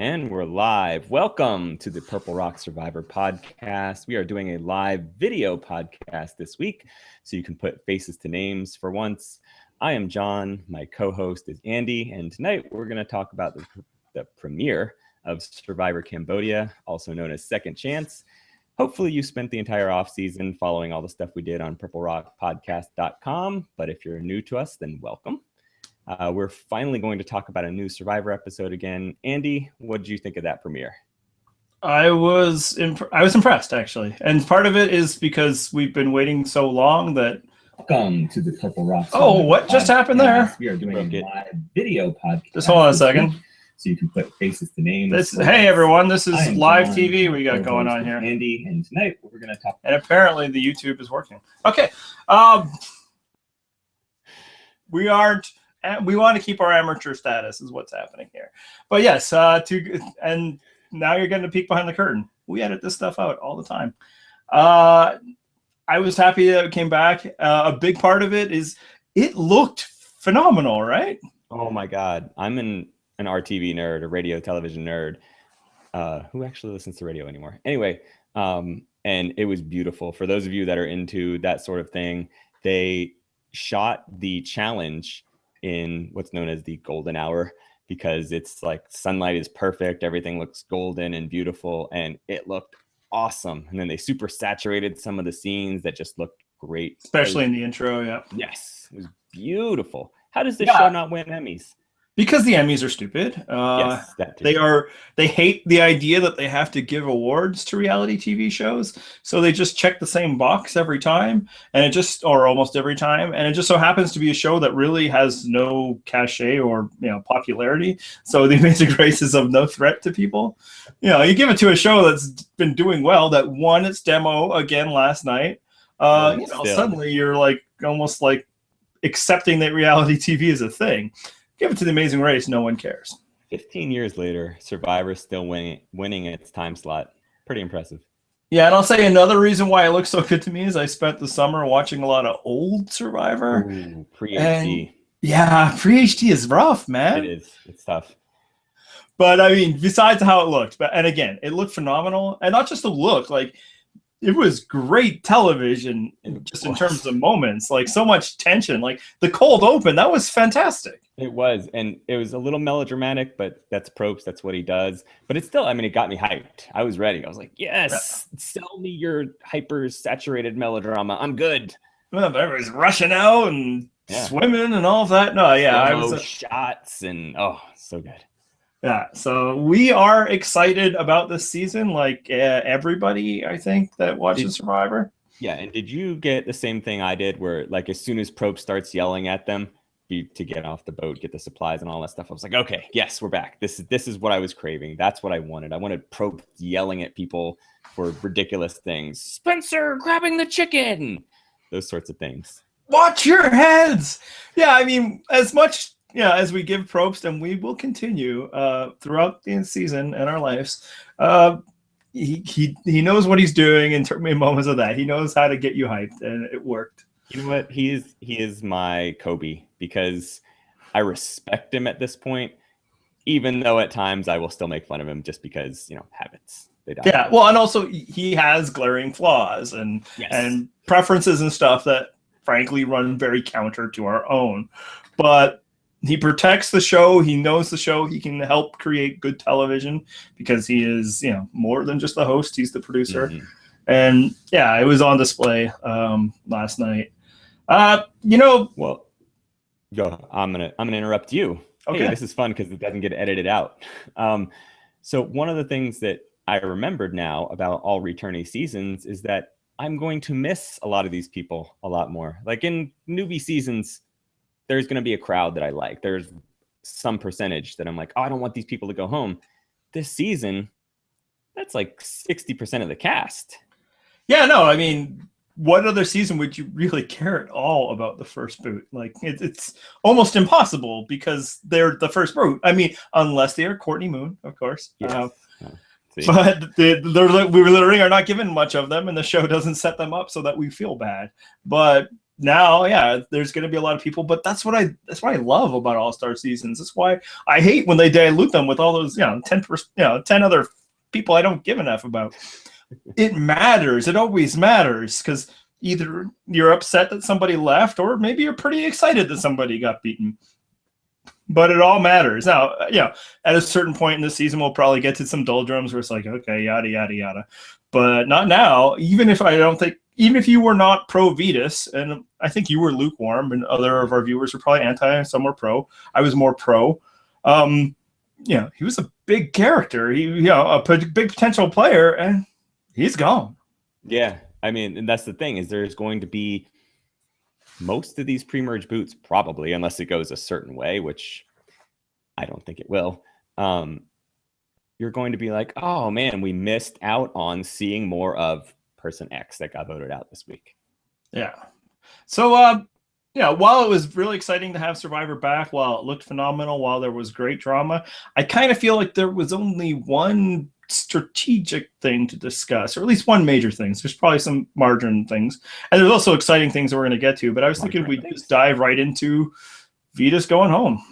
And we're live. Welcome to the Purple Rock Survivor podcast. We are doing a live video podcast this week, so you can put faces to names for once. I am John. My co-host is Andy, and tonight we're going to talk about the premiere of Survivor Cambodia, also known as Second Chance. Hopefully you spent the entire off season following all the stuff we did on purplerockpodcast.com, but if you're new to us, then welcome. We're finally going to talk about a new Survivor episode again. Andy, what did you think of that premiere? I was impressed, actually. And part of it is because we've been waiting so long that... Welcome to the Purple Rock. Oh, what just happened there? We are doing a live video podcast. Just hold on a second. So you can put faces to names. Hey, everyone. This is live TV we got going on here. Andy, and tonight we're going to talk... And apparently the YouTube is working. Okay. We want to keep our amateur status is what's happening here. But yes, and now you're getting a peek behind the curtain. We edit this stuff out all the time. I was happy that it came back. A big part of it is it looked phenomenal, right? Oh my God. I'm an RTV nerd, a radio television nerd. Who actually listens to radio anymore? Anyway, and it was beautiful. For those of you that are into that sort of thing, they shot the challenge in what's known as the golden hour, because it's like sunlight is perfect, everything looks golden and beautiful, and it looked awesome. And then they super saturated some of the scenes that just looked great, especially in the intro. Yeah, yes, it was beautiful. How does this show not win Emmys? Because the Emmys are stupid. Yes, they hate the idea that they have to give awards to reality TV shows, so they just check the same box every time, or almost every time, and it just so happens to be a show that really has no cachet or popularity. So the Amazing Race is of no threat to people. You give it to a show that's been doing well, that won its demo again last night. Suddenly you're almost accepting that reality TV is a thing. Give it to the Amazing Race, no one cares. 15 years later, Survivor's still winning its time slot. Pretty impressive. Yeah, and I'll say another reason why it looks so good to me is I spent the summer watching a lot of old Survivor. Pre-HD. Yeah, pre-HD is rough, man. It is. It's tough. But, I mean, besides how it looked, and again, it looked phenomenal. And not just the look, it was great television just in terms of moments, so much tension, the cold open, that was fantastic. It was, and it was a little melodramatic, but that's Probst, that's what he does. But it's still, it got me hyped. I was ready. I was like, yes, sell me your hyper saturated melodrama. I'm good. Well, everybody's rushing out and swimming and all of that. No, yeah, I was shots and so good. Yeah, so we are excited about this season, everybody, I think, that watches Survivor. Yeah, and did you get the same thing I did, where as soon as Probst starts yelling at them to get off the boat, get the supplies and all that stuff, I was like, okay, yes, we're back. This is what I was craving. That's what I wanted. I wanted Probst yelling at people for ridiculous things. Spencer grabbing the chicken, those sorts of things. Watch your heads. Yeah, as much. Yeah, as we give Probst, and we will continue throughout the season and our lives, he knows what he's doing in moments of that. He knows how to get you hyped, and it worked. You know what? He is my Kobe, because I respect him at this point, even though at times I will still make fun of him just because, habits. They die. Yeah, well, and also he has glaring flaws and preferences and stuff that, frankly, run very counter to our own. But he protects the show. He knows the show. He can help create good television because he is, more than just the host. He's the producer. Mm-hmm. And yeah, it was on display last night. Well, go. I'm gonna interrupt you. Okay, hey, this is fun because it doesn't get edited out. So one of the things that I remembered now about all returning seasons is that I'm going to miss a lot of these people a lot more. In newbie seasons, there's going to be a crowd that I like. There's some percentage that I'm like, I don't want these people to go home. This season, that's 60% of the cast. Yeah, no, what other season would you really care at all about the first boot? It's almost impossible because they're the first boot. Unless they are Courtney Moon, of course. Yes. But we literally are not given much of them, and the show doesn't set them up so that we feel bad. But now, yeah, there's going to be a lot of people, but that's what I love about All-Star seasons. That's why I hate when they dilute them with all those 10 other people I don't give enough about. It matters. It always matters, because either you're upset that somebody left, or maybe you're pretty excited that somebody got beaten. But it all matters. Now, at a certain point in the season, we'll probably get to some doldrums where it's like, okay, yada, yada, yada. But not now. Even if you were not pro Vetus, and I think you were lukewarm, and other of our viewers were probably anti, and some were pro. I was more pro. He was a big character. A big potential player, and he's gone. Yeah, I mean, and that's the thing, is there's going to be most of these pre-merge boots, probably, unless it goes a certain way, which I don't think it will. You're going to be like, oh man, we missed out on seeing more of person X that got voted out this week. Yeah. So, while it was really exciting to have Survivor back, while it looked phenomenal, while there was great drama, I kind of feel like there was only one strategic thing to discuss, or at least one major thing. There's probably some margin things, and there's also exciting things that we're going to get to, but I was thinking we'd just dive right into Vetus going home.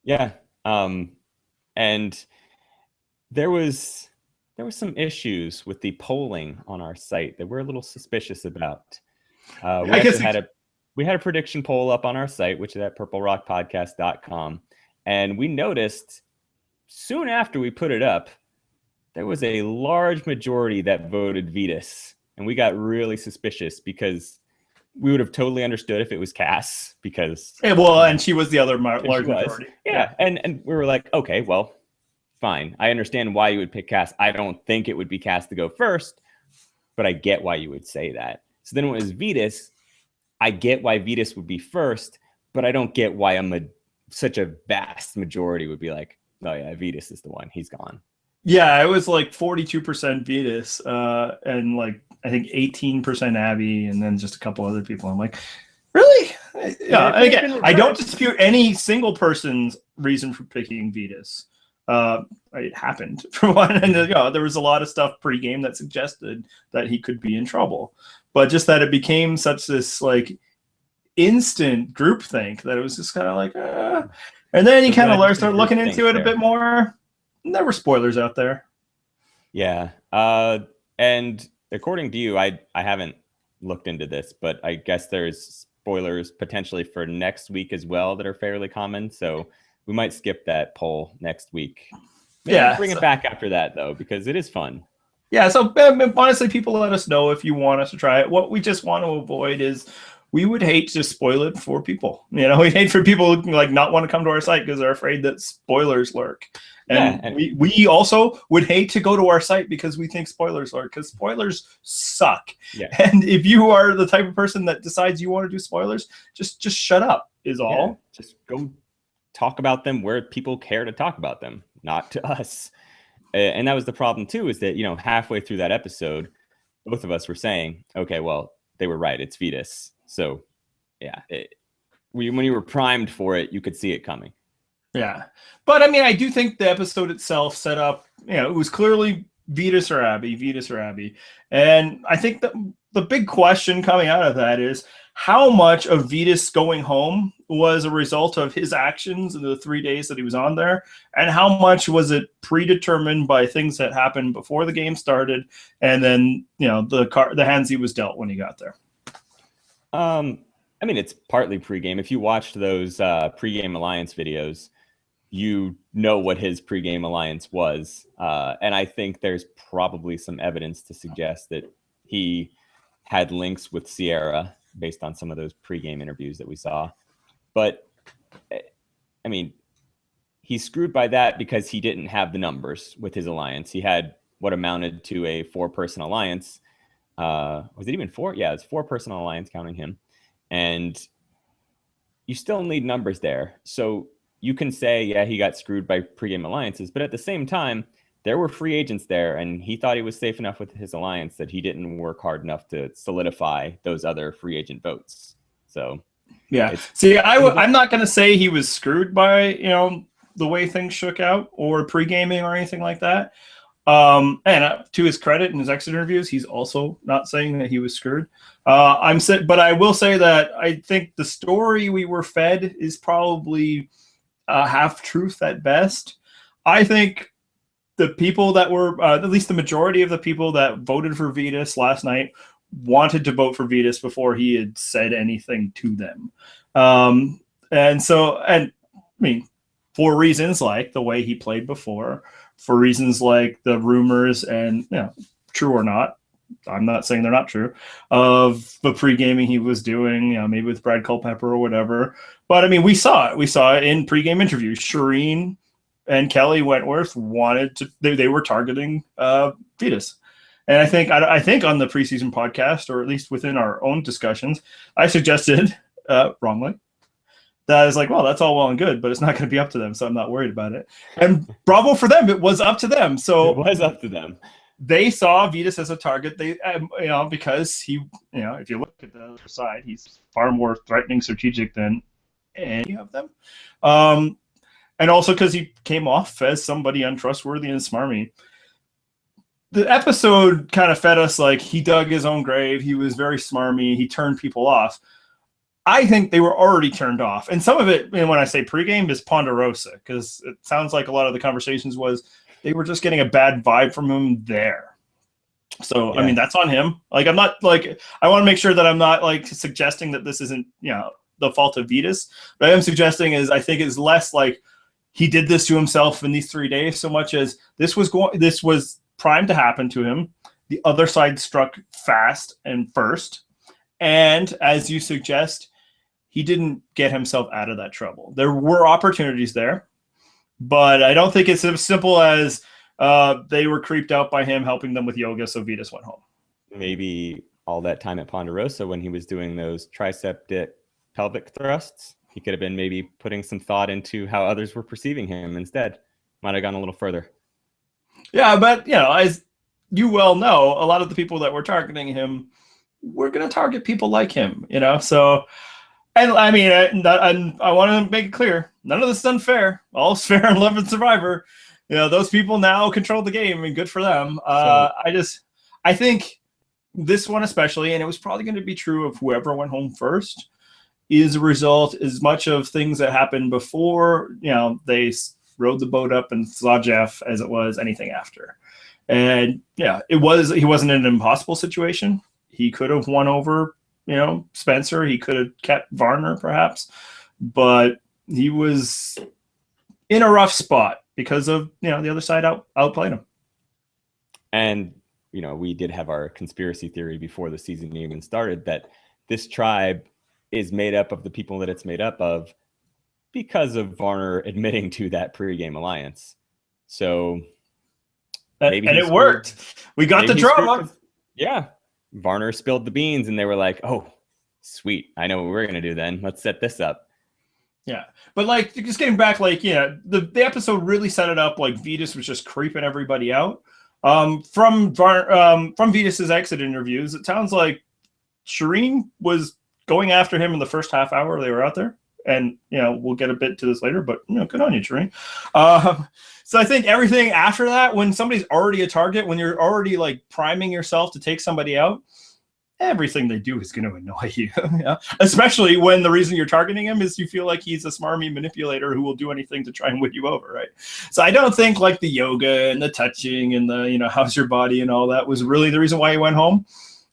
Yeah. And there was some issues with the polling on our site that we're a little suspicious about. We had a prediction poll up on our site, which is at purplerockpodcast.com, and we noticed soon after we put it up, there was a large majority that voted Vetus, and we got really suspicious, because we would have totally understood if it was Cass, because and she was the other large majority. Yeah, and we were like, okay, well, fine. I understand why you would pick Cass. I don't think it would be Cass to go first, but I get why you would say that. So then when it was Vetus, I get why Vetus would be first, but I don't get why such a vast majority would be like, oh yeah, Vetus is the one. He's gone. Yeah, it was like 42% Vetus, and like I think 18% Abby, and then just a couple other people. I'm like, really? Yeah. Again, I don't dispute any single person's reason for picking Vetus. It happened for one, and there was a lot of stuff pre-game that suggested that he could be in trouble, but just that it became such this like instant groupthink that it was just kind of like, and then you kind of start looking into it a bit more. There were spoilers out there. Yeah. And according to you, I haven't looked into this, but I guess there's spoilers potentially for next week as well that are fairly common. So we might skip that poll next week. Maybe bring it back after that, though, because it is fun. Yeah. So honestly, people let us know if you want us to try it. What we just want to avoid is, we would hate to spoil it for people. We hate for people like not want to come to our site because they're afraid that spoilers lurk. And we also would hate to go to our site because we think spoilers lurk, because spoilers suck. Yeah. And if you are the type of person that decides you want to do spoilers, just shut up is all. Yeah, just go talk about them where people care to talk about them, not to us. And that was the problem too, is that, halfway through that episode, both of us were saying, okay, well, they were right. It's Vetus. So, yeah, when you were primed for it, you could see it coming. Yeah. But, I mean, I do think the episode itself set up, it was clearly Vetus or Abby. And I think that the big question coming out of that is, how much of Vetus going home was a result of his actions in the 3 days that he was on there, and how much was it predetermined by things that happened before the game started, and then, the hands he was dealt when he got there? I mean, it's partly pregame. If you watched those pregame alliance videos, you know what his pregame alliance was. And I think there's probably some evidence to suggest that he had links with Sierra based on some of those pregame interviews that we saw. But, I mean, he's screwed by that because he didn't have the numbers with his alliance. He had what amounted to a 4-person alliance. Was it even 4? Yeah, it's 4-person alliance counting him. And you still need numbers there. So you can say, yeah, he got screwed by pregame alliances, but at the same time, there were free agents there, and he thought he was safe enough with his alliance that he didn't work hard enough to solidify those other free agent votes. So, yeah. See, I'm not going to say he was screwed by, the way things shook out or pre-gaming or anything like that. And to his credit, in his exit interviews, he's also not saying that he was screwed. But I will say that I think the story we were fed is probably half truth at best. I think the people that were, at least the majority of the people that voted for Vetus last night, wanted to vote for Vetus before he had said anything to them. And I mean, for reasons like the way he played before, for reasons like the rumors and, true or not, I'm not saying they're not true, of the pre-gaming he was doing, maybe with Brad Culpepper or whatever. But I mean, we saw it. We saw it in pre-game interviews. Shireen and Kelly Wentworth wanted to, they were targeting Vetus. And I think on the preseason podcast, or at least within our own discussions, I suggested, wrongly, that I was like, well, that's all well and good, but it's not going to be up to them, so I'm not worried about it. And bravo for them. It was up to them. So it was up to them. They saw Vetus as a target. They, because he, if you look at the other side, he's far more threatening, strategic than any of them. And also because he came off as somebody untrustworthy and smarmy. The episode kind of fed us like he dug his own grave. He was very smarmy. He turned people off. I think they were already turned off. And some of it, when I say pregame, is Ponderosa, because it sounds like a lot of the conversations was they were just getting a bad vibe from him there. So, yeah. I mean, that's on him. Like, I'm not like, I want to make sure that I'm not like suggesting that this isn't, the fault of Vetus. What I am suggesting is I think it's less like he did this to himself in these 3 days so much as this was primed to happen to him. The other side struck fast and first. And as you suggest, he didn't get himself out of that trouble. There were opportunities there, but I don't think it's as simple as they were creeped out by him helping them with yoga, so Vetus went home. Maybe all that time at Ponderosa when he was doing those tricep pelvic thrusts, he could have been maybe putting some thought into how others were perceiving him instead. Might have gone a little further. Yeah, but, as you well know, a lot of the people that were targeting him were going to target people like him, so... And I mean, I want to make it clear, none of this is unfair. All's fair in Love and Survivor. Those people now control the game, and good for them. I think this one especially, and it was probably going to be true of whoever went home first, is a result as much of things that happened before, they rode the boat up and saw Jeff as it was anything after. And he wasn't in an impossible situation. He could have won over Spencer. He could have kept Varner perhaps, but he was in a rough spot because of the other side outplayed him. And we did have our conspiracy theory before the season even started that this tribe is made up of the people that it's made up of because of Varner admitting to that pregame alliance. So maybe it worked. We got the drama. Yeah. Varner spilled the beans and they were like, oh, sweet. I know what we're going to do then. Let's set this up. Yeah. But like, just getting back, like, the episode really set it up like Vetus was just creeping everybody out. From Vetus's exit interviews, it sounds like Shireen was going after him in the first half hour they were out there. And, we'll get a bit to this later, but, good on you, Shireen. So I think everything after that, when somebody's already a target, when you're already like priming yourself to take somebody out, everything they do is going to annoy you. Especially when the reason you're targeting him is you feel like he's a smarmy manipulator who will do anything to try and win you over, right? So I don't think like the yoga and the touching and the, how's your body and all that was really the reason why he went home.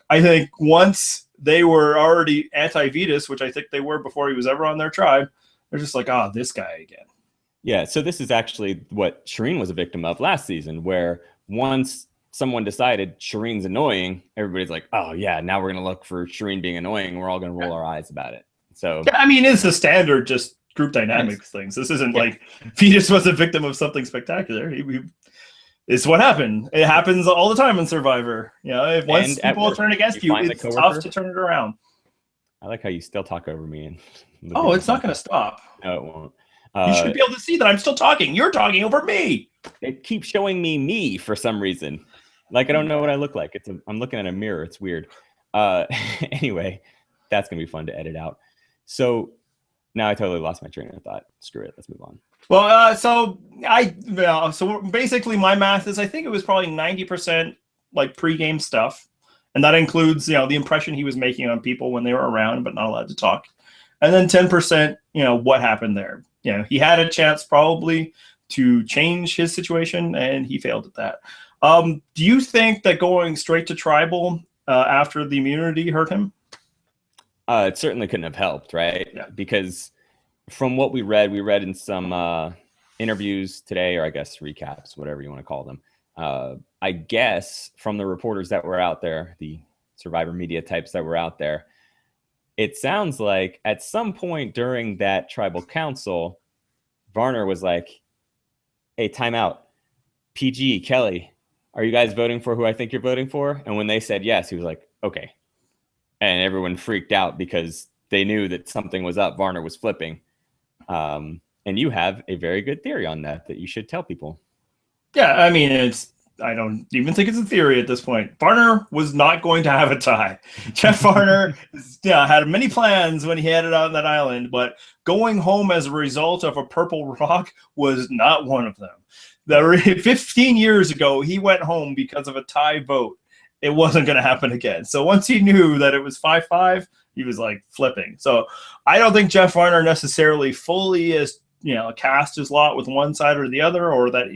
I think once they were already anti-Vetus, which I think they were before he was ever on their tribe, they're just like, this guy again. Yeah, so this is actually what Shireen was a victim of last season, where once someone decided Shireen's annoying, everybody's like, oh, yeah, now we're going to look for Shireen being annoying. We're all going to roll our eyes about it. So, I mean, it's a standard just group dynamics things. This isn't like Vetus was a victim of something spectacular. It's what happened. It happens all the time in Survivor. If once people turn against you, it's tough to turn it around. I like how you still talk over me. It's not going to stop. No, it won't. You should be able to see that I'm still talking. You're talking over me. It keeps showing me for some reason. Like, I don't know what I look like. I'm looking at a mirror. It's weird. Anyway, that's going to be fun to edit out. So now I totally lost my train of thought. Screw it. Let's move on. Well, so So basically my math is I think it was probably 90% like pregame stuff. And that includes, the impression he was making on people when they were around, but not allowed to talk. And then 10%, what happened there. He had a chance probably to change his situation, and he failed at that. Do you think that going straight to tribal after the immunity hurt him? It certainly couldn't have helped, right? Yeah. Because from what we read in some interviews today, or I guess recaps, whatever you want to call them. I guess from the reporters that were out there, the Survivor media types that were out there, it sounds like at some point during that tribal council, Varner was like, hey, timeout. PG, Kelly, are you guys voting for who I think you're voting for? And when they said yes, he was like, okay. And everyone freaked out because they knew that something was up. Varner was flipping. And you have a very good theory on that you should tell people. Yeah, I mean, I don't even think it's a theory at this point. Varner was not going to have a tie. Jeff Varner had many plans when he headed out on that island, but going home as a result of a purple rock was not one of them. 15 years ago, he went home because of a tie vote. It wasn't going to happen again. So once he knew that it was 5-5, he was like flipping. So I don't think Jeff Varner necessarily fully is cast his lot with one side or the other, or that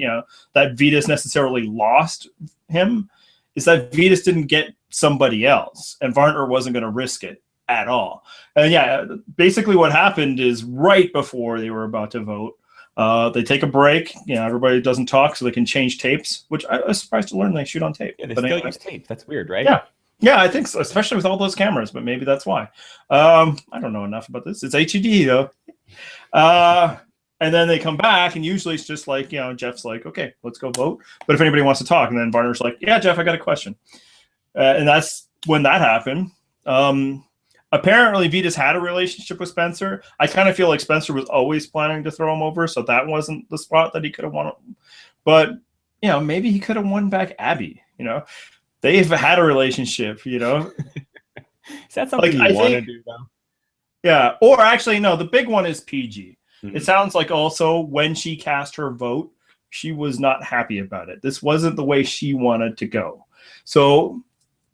that Vetus necessarily lost him. Is that Vetus didn't get somebody else, and Varner wasn't going to risk it at all. And basically what happened is right before they were about to vote, they take a break. Everybody doesn't talk so they can change tapes, which I was surprised to learn they shoot on tape. Yeah, they still use tape. That's weird, right? Yeah, I think so, especially with all those cameras, but maybe that's why. I don't know enough about this. It's HED though. And then they come back, and usually it's just like, Jeff's like, okay, let's go vote. But if anybody wants to talk, and then Varner's like, yeah, Jeff, I got a question. And that's when that happened. Apparently, Vetus had a relationship with Spencer. I kind of feel like Spencer was always planning to throw him over, so that wasn't the spot that he could have won. But, maybe he could have won back Abby. They've had a relationship, Is that something you want to do, though? Yeah. Or actually, no, the big one is PG. Mm-hmm. It sounds like also when she cast her vote, she was not happy about it. This wasn't the way she wanted to go. So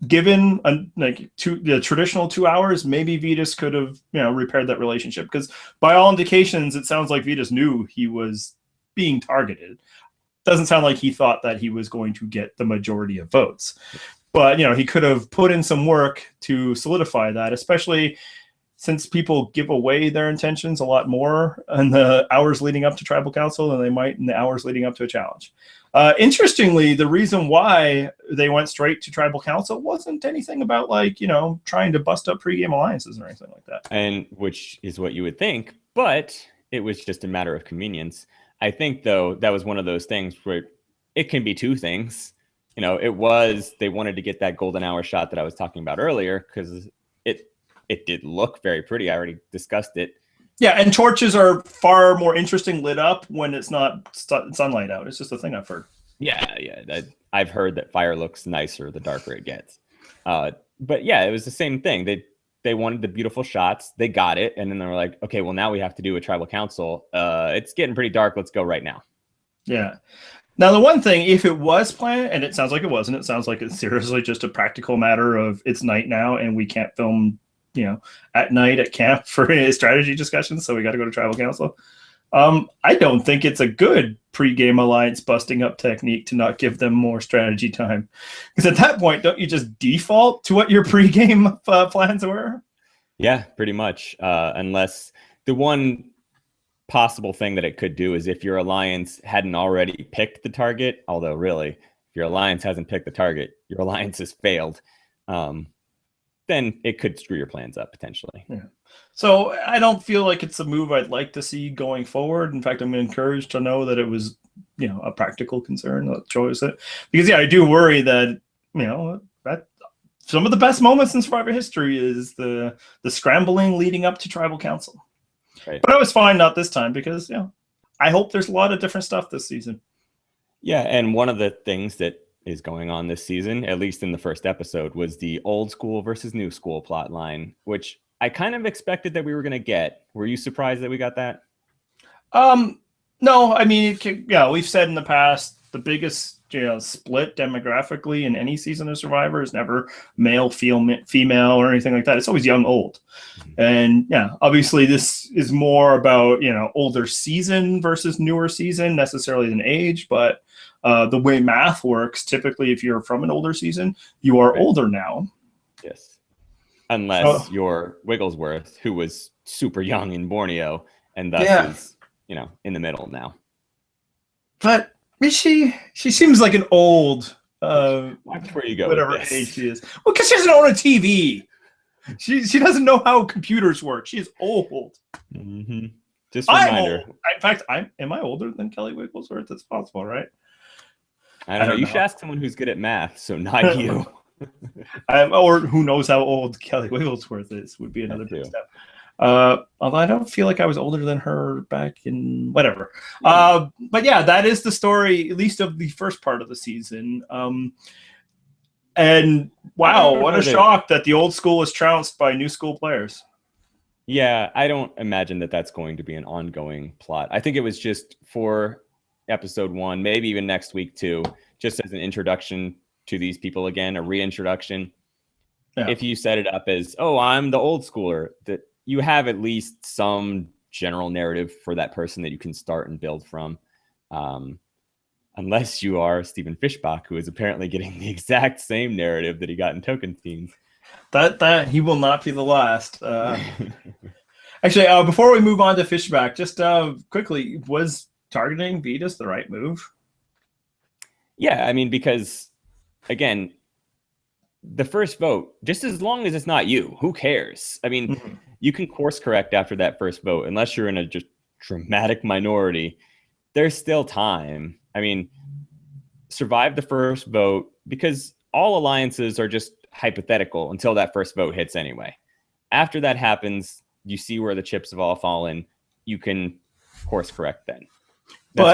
given the traditional 2 hours, maybe Vetus could have, repaired that relationship, because by all indications, it sounds like Vetus knew he was being targeted. Doesn't sound like he thought that he was going to get the majority of votes, but he could have put in some work to solidify that, especially since people give away their intentions a lot more in the hours leading up to tribal council than they might in the hours leading up to a challenge. Interestingly, the reason why they went straight to tribal council wasn't anything about trying to bust up pregame alliances or anything like that. And which is what you would think, but it was just a matter of convenience. I think, though, that was one of those things where it can be two things. It was they wanted to get that golden hour shot that I was talking about earlier, because it did look very pretty. I already discussed it. Yeah, and torches are far more interesting lit up when it's not sunlight out. It's just a thing I've heard. Yeah. I've heard that fire looks nicer the darker it gets. But yeah, it was the same thing. They wanted the beautiful shots. They got it. And then they were like, okay, well, now we have to do a tribal council. It's getting pretty dark. Let's go right now. Yeah. Now, the one thing, if it was planned, and it sounds like it wasn't, it sounds like it's seriously just a practical matter of it's night now and we can't film at night at camp for strategy discussions, so we got to go to tribal council. I don't think it's a good pre-game alliance busting up technique to not give them more strategy time, because at that point, don't you just default to what your pre-game plans were? Yeah, pretty much. Unless the one possible thing that it could do is if your alliance hadn't already picked the target, although really, if your alliance hasn't picked the target, your alliance has failed. Then it could screw your plans up potentially. Yeah. So I don't feel like it's a move I'd like to see going forward. In fact, I'm encouraged to know that it was, a practical concern that chose it. Because I do worry that, that some of the best moments in Survivor history is the scrambling leading up to tribal council. Right. But I was fine not this time because, I hope there's a lot of different stuff this season. Yeah, and one of the things that is going on this season, at least in the first episode, was the old school versus new school plot line, which I kind of expected that we were going to get. Were you surprised that we got that? No, I mean, we've said in the past the biggest split demographically in any season of Survivor is never male, female, or anything like that. It's always young, old. And yeah, obviously this is more about, older season versus newer season necessarily than age, but the way math works, typically if you're from an older season, you are older now. Yes. Unless you're Wigglesworth, who was super young in Borneo and thus is, in the middle now. But she seems like an old watch where you go whatever age she is. Well, because she doesn't own a TV. She doesn't know how computers work. She is old. Mm-hmm. Just a reminder. In fact, am I older than Kelly Wigglesworth? It's possible, right? I don't know. You should ask someone who's good at math, so not you. Or who knows how old Kelly Wigglesworth is would be another big step. Although I don't feel like I was older than her back in whatever. But yeah, that is the story, at least of the first part of the season. And wow, what a shock that the old school was trounced by new school players. Yeah, I don't imagine that that's going to be an ongoing plot. I think it was just for episode 1, maybe even next week too, just as an introduction to these people again, a reintroduction. Yeah. If you set it up as, I'm the old schooler, that you have at least some general narrative for that person that you can start and build from. Unless you are Stephen Fishbach, who is apparently getting the exact same narrative that he got in Token Teens. That he will not be the last. Actually, before we move on to Fishbach, just quickly, was targeting Vetus the right move? Yeah, I mean, because again, the first vote, just as long as it's not you, who cares? I mean, you can course correct after that first vote, unless you're in a just dramatic minority. There's still time. I mean, survive the first vote, because all alliances are just hypothetical until that first vote hits anyway. After that happens, you see where the chips have all fallen. You can course correct then.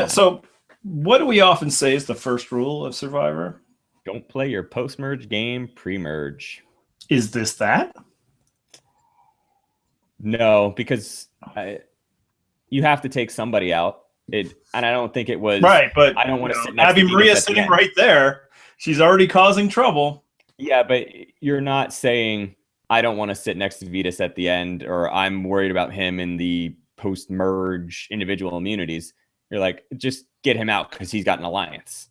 So what do we often say is the first rule of Survivor? Don't play your post-merge game pre-merge. Is this that? No, because you have to take somebody out. And I don't think it was right, but I don't want to sit next Abby to Maria's sitting right there. She's already causing trouble. Yeah, but you're not saying I don't want to sit next to Vetus at the end, or I'm worried about him in the post-merge individual immunities. You're like, just get him out because he's got an alliance.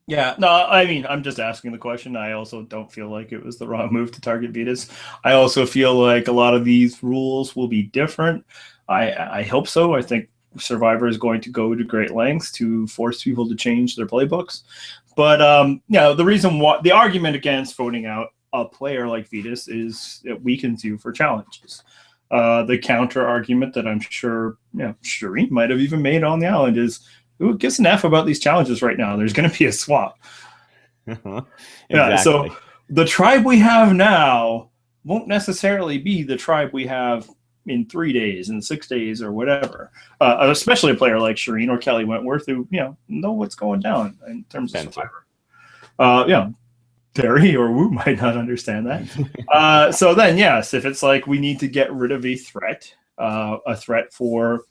Yeah, no, I mean, I'm just asking the question. I also don't feel like it was the wrong move to target Vetus. I also feel like a lot of these rules will be different. I hope so. I think Survivor is going to go to great lengths to force people to change their playbooks. But the reason why the argument against voting out a player like Vetus is it weakens you for challenges. The counter argument that I'm sure Shireen might have even made on the island is, who gives an F about these challenges right now? There's going to be a swap. Exactly. Yeah, so the tribe we have now won't necessarily be the tribe we have in 3 days, in 6 days, or whatever. Especially a player like Shireen or Kelly Wentworth, who know what's going down in terms of Survivor. Terry or Wu might not understand that. So then, yes, if it's like we need to get rid of a threat for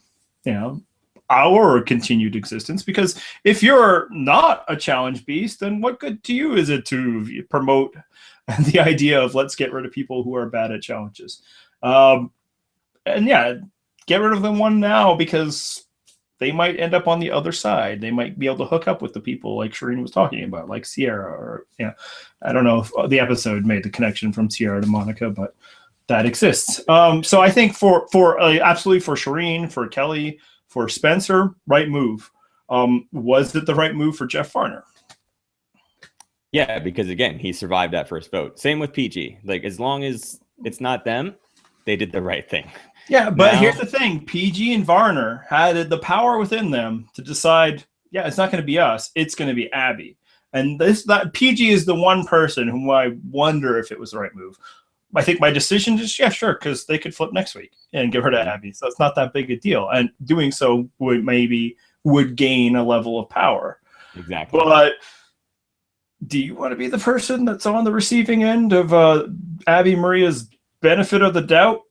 our continued existence, because if you're not a challenge beast, then what good to you is it to promote the idea of let's get rid of people who are bad at challenges? And yeah, get rid of them one now, because they might end up on the other side. They might be able to hook up with the people like Shireen was talking about, like Sierra, or I don't know if the episode made the connection from Sierra to Monica, but that exists. So I think for absolutely for Shireen, for Kelly, for Spencer, right move. Was it the right move for Jeff Farner? Yeah, because again, he survived that first vote. Same with PG. Like, as long as it's not them, they did the right thing. Yeah, but here's the thing. PG and Varner had the power within them to decide, it's not going to be us. It's going to be Abby. And that PG is the one person whom I wonder if it was the right move. I think my decision is, sure, because they could flip next week and give her to Abby. So it's not that big a deal. And doing so would gain a level of power. Exactly. But do you want to be the person that's on the receiving end of Abby Maria's benefit of the doubt?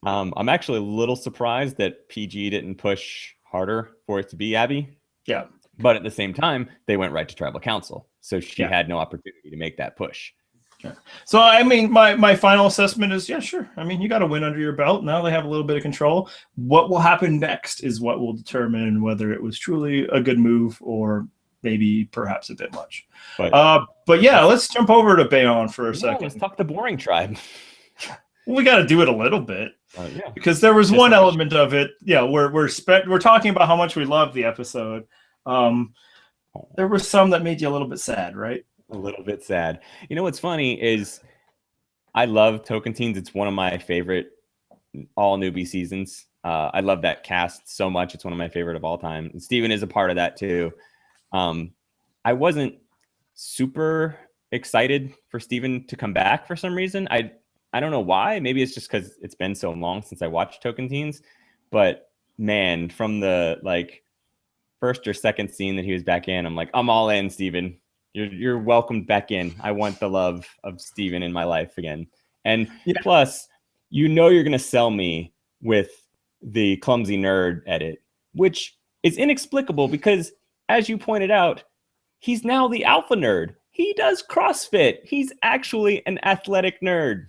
I'm actually a little surprised that PG didn't push harder for it to be Abby. Yeah. But at the same time, they went right to tribal council. So she Yeah. had no opportunity to make that push. Yeah. So, I mean, my final assessment is, yeah, sure. I mean, you got a win under your belt. Now they have a little bit of control. What will happen next is what will determine whether it was truly a good move or maybe perhaps a bit much. But yeah, let's jump over to Bayonne for a second. Let's talk the boring tribe. We got to do it a little bit. Yeah. Because there was one element of it, we're talking about how much we love the episode. There were some that made you a little bit sad, right? A little bit sad. You know what's funny is I love Tocantins. It's one of my favorite all newbie seasons. I love that cast so much. It's one of my favorite of all time. And Steven is a part of that too. I wasn't super excited for Steven to come back for some reason. I don't know why. Maybe it's just because it's been so long since I watched Tocantins. But man, from the first or second scene that he was back in, I'm like, I'm all in, Steven. You're welcomed back in. I want the love of Steven in my life again. And plus, you're going to sell me with the clumsy nerd edit, which is inexplicable because, as you pointed out, he's now the alpha nerd. He does CrossFit. He's actually an athletic nerd.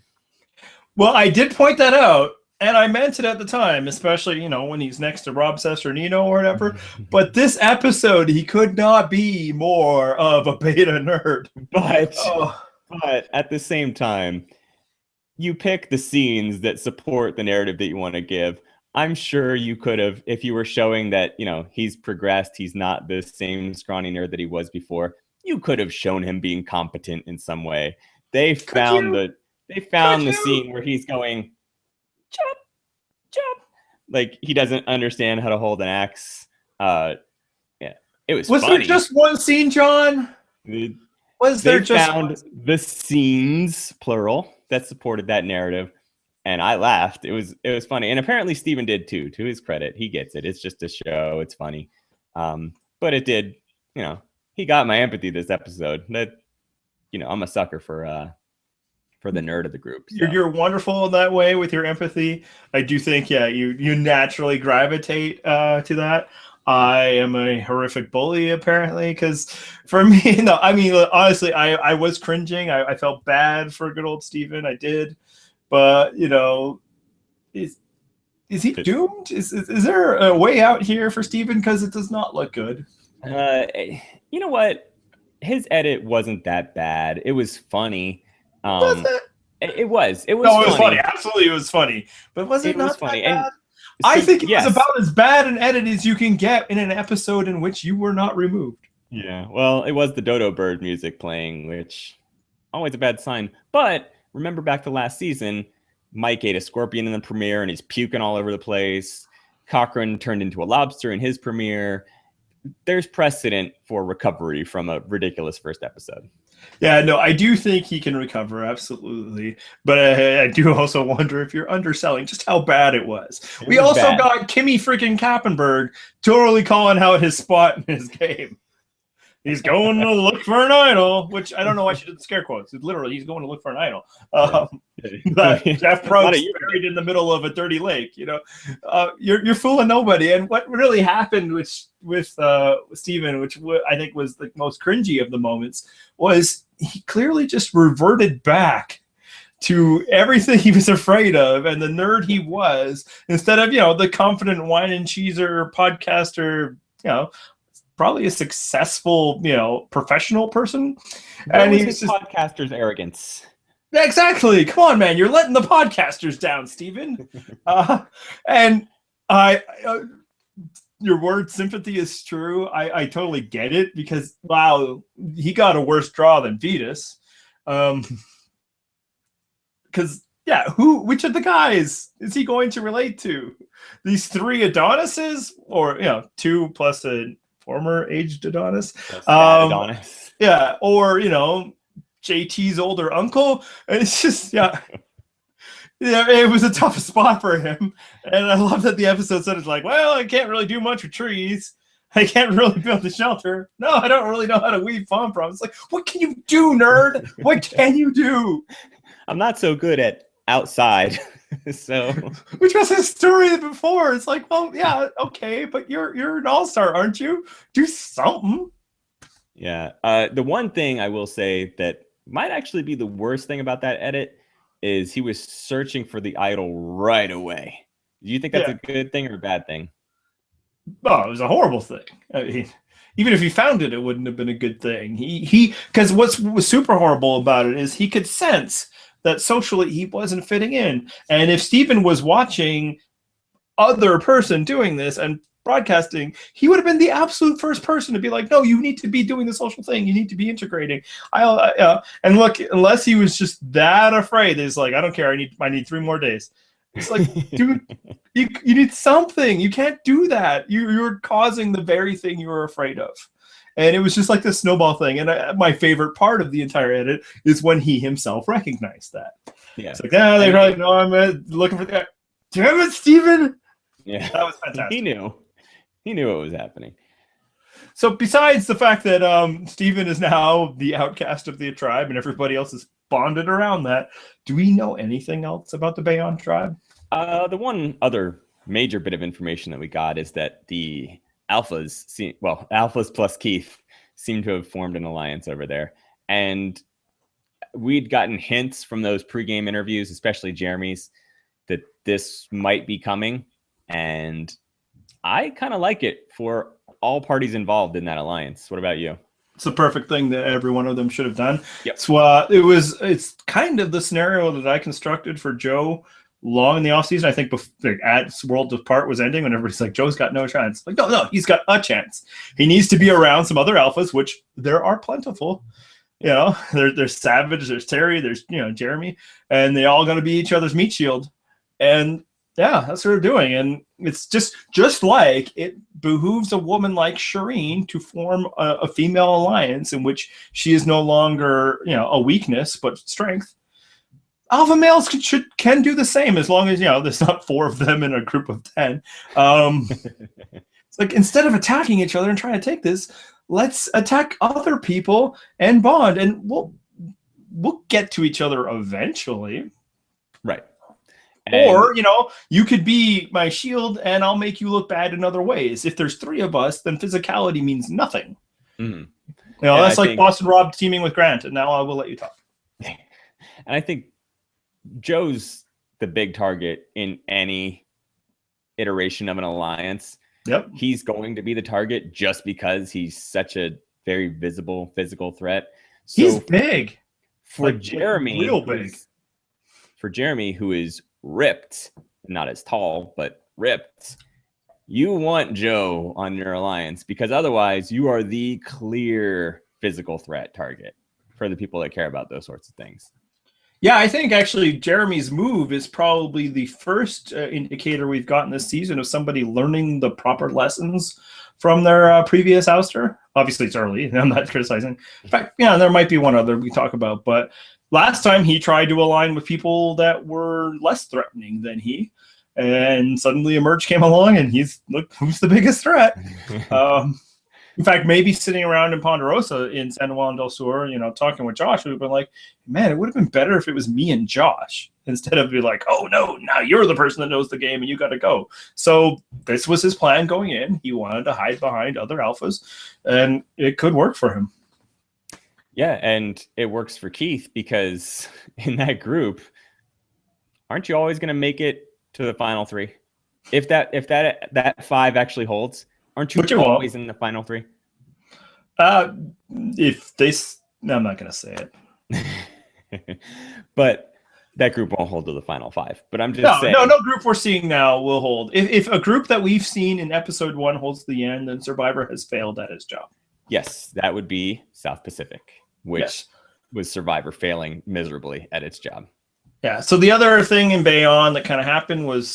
Well, I did point that out, and I meant it at the time, especially, when he's next to Rob Cesternino or whatever. But this episode, he could not be more of a beta nerd. But at the same time, you pick the scenes that support the narrative that you want to give. I'm sure you could have, if you were showing that, he's progressed, he's not the same scrawny nerd that he was before, you could have shown him being competent in some way. They found the scene where he's going, chop, chop. Like, he doesn't understand how to hold an axe. It was funny. There just one scene, John? They found the scenes, plural, that supported that narrative. And I laughed. It was funny. And apparently Steven did too, to his credit. He gets it. It's just a show. It's funny. But it did, he got my empathy this episode. That, I'm a sucker for the nerd of the group. So. You're wonderful in that way with your empathy. I do think, you naturally gravitate to that. I am a horrific bully, apparently, because for me, honestly, I was cringing. I felt bad for good old Steven. I did. But, is he doomed? Is there a way out here for Steven? Because it does not look good. You know what? His edit wasn't that bad. It was funny. Was it? It was. It was funny. Absolutely, it was funny. But was it not funny? And I think it was about as bad an edit as you can get in an episode in which you were not removed. Yeah, well, it was the Dodo Bird music playing, which always a bad sign. But remember back to last season, Mike ate a scorpion in the premiere and he's puking all over the place. Cochran turned into a lobster in his premiere. There's precedent for recovery from a ridiculous first episode. Yeah, no, I do think he can recover, absolutely. But I do also wonder if you're underselling just how bad it was. We also got Kimmy freaking Kappenberg totally calling out his spot in his game. He's going to look for an idol, which I don't know why she did the scare quotes. Literally, he's going to look for an idol. Jeff Probst buried in the middle of a dirty lake. You're fooling nobody. And what really happened with Steven, which I think was the most cringy of the moments, was he clearly just reverted back to everything he was afraid of and the nerd he was, instead of the confident wine and cheeser podcaster, probably a successful, professional person. And he's podcaster's arrogance. Exactly. Come on, man. You're letting the podcasters down, Steven. And your word sympathy is true. I totally get it because, wow, he got a worse draw than Vetus. Because, which of the guys is he going to relate to? These three Adonises? Or, 2 plus a former aged Adonis. Adonis. Yeah, or JT's older uncle. It's just it was a tough spot for him. And I love that the episode said it's like, well, I can't really do much with trees. I can't really build a shelter. No, I don't really know how to weave palm fronds. It's like, what can you do, nerd? What can you do? I'm not so good at outside. So, which was his story before. It's like, well, yeah, okay, but you're an all-star, aren't you? Do something. yeah. The one thing I will say that might actually be the worst thing about that edit is he was searching for the idol right away. Do you think that's a good thing or a bad thing? Oh, it was a horrible thing. I mean, even if he found it, it wouldn't have been a good thing. He because what was super horrible about it is he could sense that socially he wasn't fitting in. And if Stephen was watching other person doing this and broadcasting, he would have been the absolute first person to be like, no, you need to be doing the social thing. You need to be integrating. And look, unless he was just that afraid, he's like, I don't care. I need 3 more days. It's like, dude, you need something. You can't do that. You're causing the very thing you were afraid of. And it was just like this snowball thing. And my favorite part of the entire edit is when he himself recognized that. Yeah. It's like, they probably know I'm looking for that. Damn it, Steven. Yeah. That was fantastic. He knew what was happening. So besides the fact that Steven is now the outcast of the tribe and everybody else is bonded around that, do we know anything else about the Bayon tribe? The one other major bit of information that we got is that the Alphas plus Keith seem to have formed an alliance over there. And we'd gotten hints from those pregame interviews, especially Jeremy's, that this might be coming. And I kind of like it for all parties involved in that alliance. What about you? It's the perfect thing that every one of them should have done. Yep. So it's kind of the scenario that I constructed for Joe long in the offseason. I think at Worlds Apart was ending when everybody's like, Joe's got no chance. Like, no, he's got a chance. He needs to be around some other alphas, which there are plentiful. You know, there's Savage, there's Terry, there's Jeremy, and they all got to be each other's meat shield. And yeah, that's what they're doing. And it's just like it behooves a woman like Shireen to form a female alliance in which she is no longer, a weakness, but strength. Alpha males can do the same as long as, there's not 4 of them in a group of 10. It's like, instead of attacking each other and trying to take this, let's attack other people and bond, and we'll get to each other eventually. Right. Or, you could be my shield and I'll make you look bad in other ways. If there's 3 of us, then physicality means nothing. Mm-hmm. That's like Boston Rob teaming with Grant, and now I will let you talk. And I think Joe's the big target in any iteration of an alliance. Yep. He's going to be the target just because he's such a very visible physical threat. So he's big. For Jeremy, real big. For Jeremy, who is ripped, not as tall, but ripped, you want Joe on your alliance because otherwise you are the clear physical threat target for the people that care about those sorts of things. Yeah, I think actually Jeremy's move is probably the first indicator we've gotten this season of somebody learning the proper lessons from their previous ouster. Obviously, it's early. I'm not criticizing. In fact, there might be one other we talk about, but last time he tried to align with people that were less threatening than he, and suddenly Emerge came along, and look who's the biggest threat. In fact, maybe sitting around in Ponderosa in San Juan del Sur, talking with Josh, we've been like, man, it would have been better if it was me and Josh instead of be like, oh no, now you're the person that knows the game and you got to go. So this was his plan going in. He wanted to hide behind other alphas, and it could work for him. Yeah, and it works for Keith because in that group, aren't you always going to make it to the final 3? If that 5 actually holds, aren't you always in the final 3? I'm not going to say it. But that group won't hold to the final 5. But I'm just saying. No group we're seeing now will hold. If a group that we've seen in episode 1 holds to the end, then Survivor has failed at his job. Yes, that would be South Pacific, which was Survivor failing miserably at its job. Yeah, so the other thing in Bayon that kind of happened was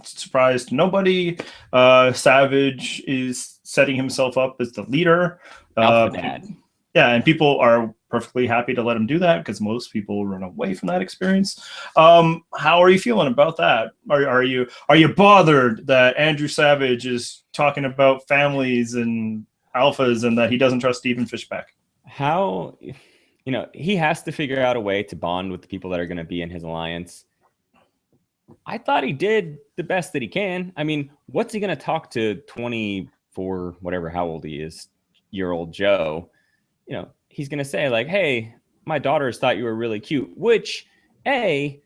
surprise to nobody. Savage is setting himself up as the leader. Dad. Yeah, and people are perfectly happy to let him do that because most people run away from that experience. How are you feeling about that? Are you bothered that Andrew Savage is talking about families and alphas and that he doesn't trust Stephen Fishback? How... he has to figure out a way to bond with the people that are going to be in his alliance. I thought he did the best that he can. I mean, what's he going to talk to 24, whatever, how old he is, year old Joe? You know, he's going to say, like, hey, my daughters thought you were really cute, which, A,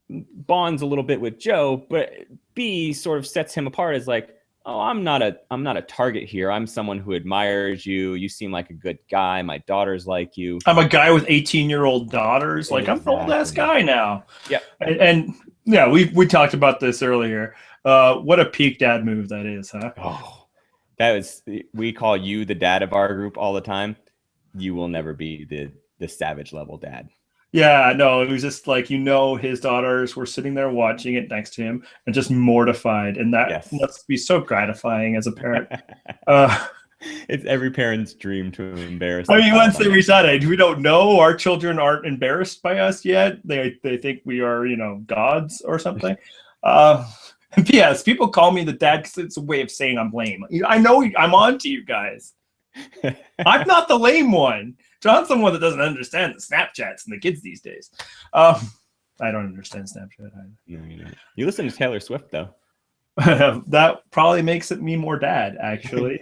bonds a little bit with Joe, but B, sort of sets him apart as like, oh, I'm not a target here. I'm someone who admires you. You seem like a good guy. My daughters like you. I'm a guy with 18-year-old daughters. Like, I'm an old ass guy now. Yeah. And yeah, we talked about this earlier. What a peak dad move that is, huh? Oh, we call you the dad of our group all the time. You will never be the savage level dad. Yeah, no, it was just like, his daughters were sitting there watching it next to him and just mortified. And that must be so gratifying as a parent. It's every parent's dream to embarrass. I mean, once they reach that age, we don't know. Our children aren't embarrassed by us yet. They think we are, gods or something. Yes, people call me the dad because it's a way of saying I'm lame. I know I'm on to you guys. I'm not the lame one. John's the one that doesn't understand the Snapchats and the kids these days. I don't understand Snapchat either. No, you don't. You listen to Taylor Swift, though. That probably makes it me more dad, actually.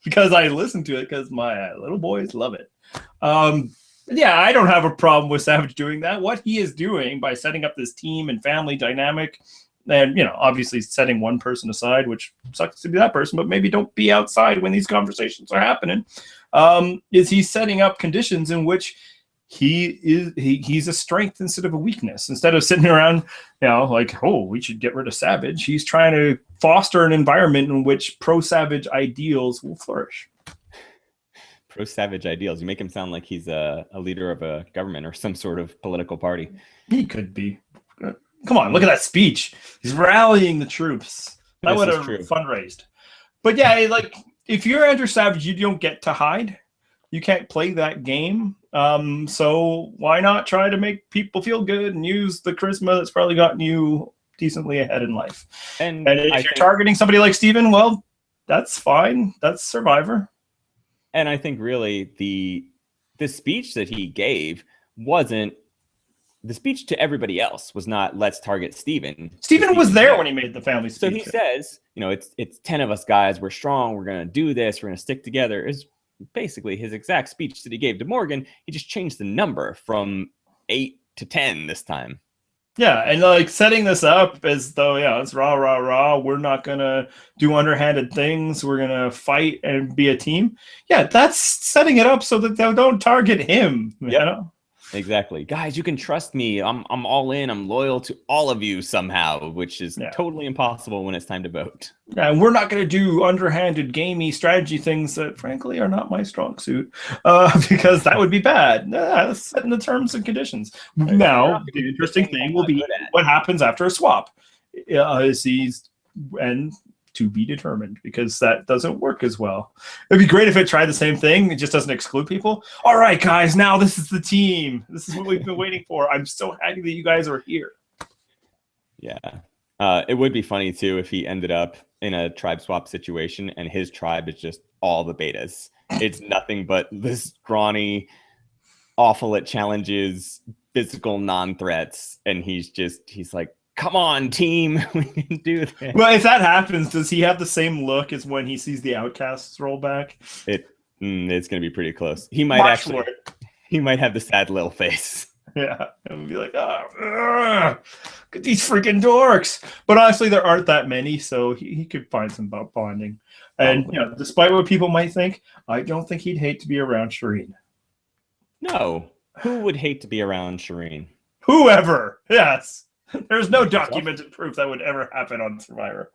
Because I listen to it because my little boys love it. Yeah, I don't have a problem with Savage doing that. What he is doing by setting up this team and family dynamic, and obviously setting one person aside, which sucks to be that person, but maybe don't be outside when these conversations are happening, is he's setting up conditions in which he's a strength instead of a weakness. Instead of sitting around, like, oh, we should get rid of Savage, he's trying to foster an environment in which pro-Savage ideals will flourish. Pro-Savage ideals. You make him sound like he's a leader of a government or some sort of political party. He could be. Come on, look at that speech. He's rallying the troops. That would have fundraised. But yeah, like, if you're Andrew Savage, you don't get to hide. You can't play that game. So why not try to make people feel good and use the charisma that's probably gotten you decently ahead in life? And if you're targeting somebody like Steven, well, that's fine. That's Survivor. And I think really the speech that he gave wasn't the speech to everybody else was not let's target Steven. Steven was there when he made the family speech. So he says, it's 10 of us guys. We're strong. We're going to do this. We're going to stick together. Is basically his exact speech that he gave to Morgan. He just changed the number from 8 to 10 this time. Yeah, and like setting this up as though, it's rah, rah, rah. We're not going to do underhanded things. We're going to fight and be a team. Yeah, that's setting it up so that they don't target him. Yep. Exactly. Guys, you can trust me. I'm all in. I'm loyal to all of you somehow, which is totally impossible when it's time to vote. Yeah, and we're not going to do underhanded, gamey strategy things that, frankly, are not my strong suit, because that would be bad. That's setting the terms and conditions. Now, the interesting thing will be what happens after a swap. And to be determined, because that doesn't work as well. It'd be great if it tried the same thing. It just doesn't exclude people. All right, guys, now this is the team. This is what we've been waiting for. I'm so happy that you guys are here. Yeah. It would be funny, too, if he ended up in a tribe swap situation and his tribe is just all the betas. It's nothing but this scrawny, awful at challenges, physical non-threats. And he's like, come on, team. We can do this. Well, if that happens, does he have the same look as when he sees the Outcasts roll back? It's going to be pretty close. He might he might have the sad little face. Yeah, and be like, oh, get these freaking dorks. But honestly, there aren't that many, so he could find some bonding. And despite what people might think, I don't think he'd hate to be around Shireen. No, who would hate to be around Shireen? Whoever. Yes. There's no documented proof that would ever happen on Survivor.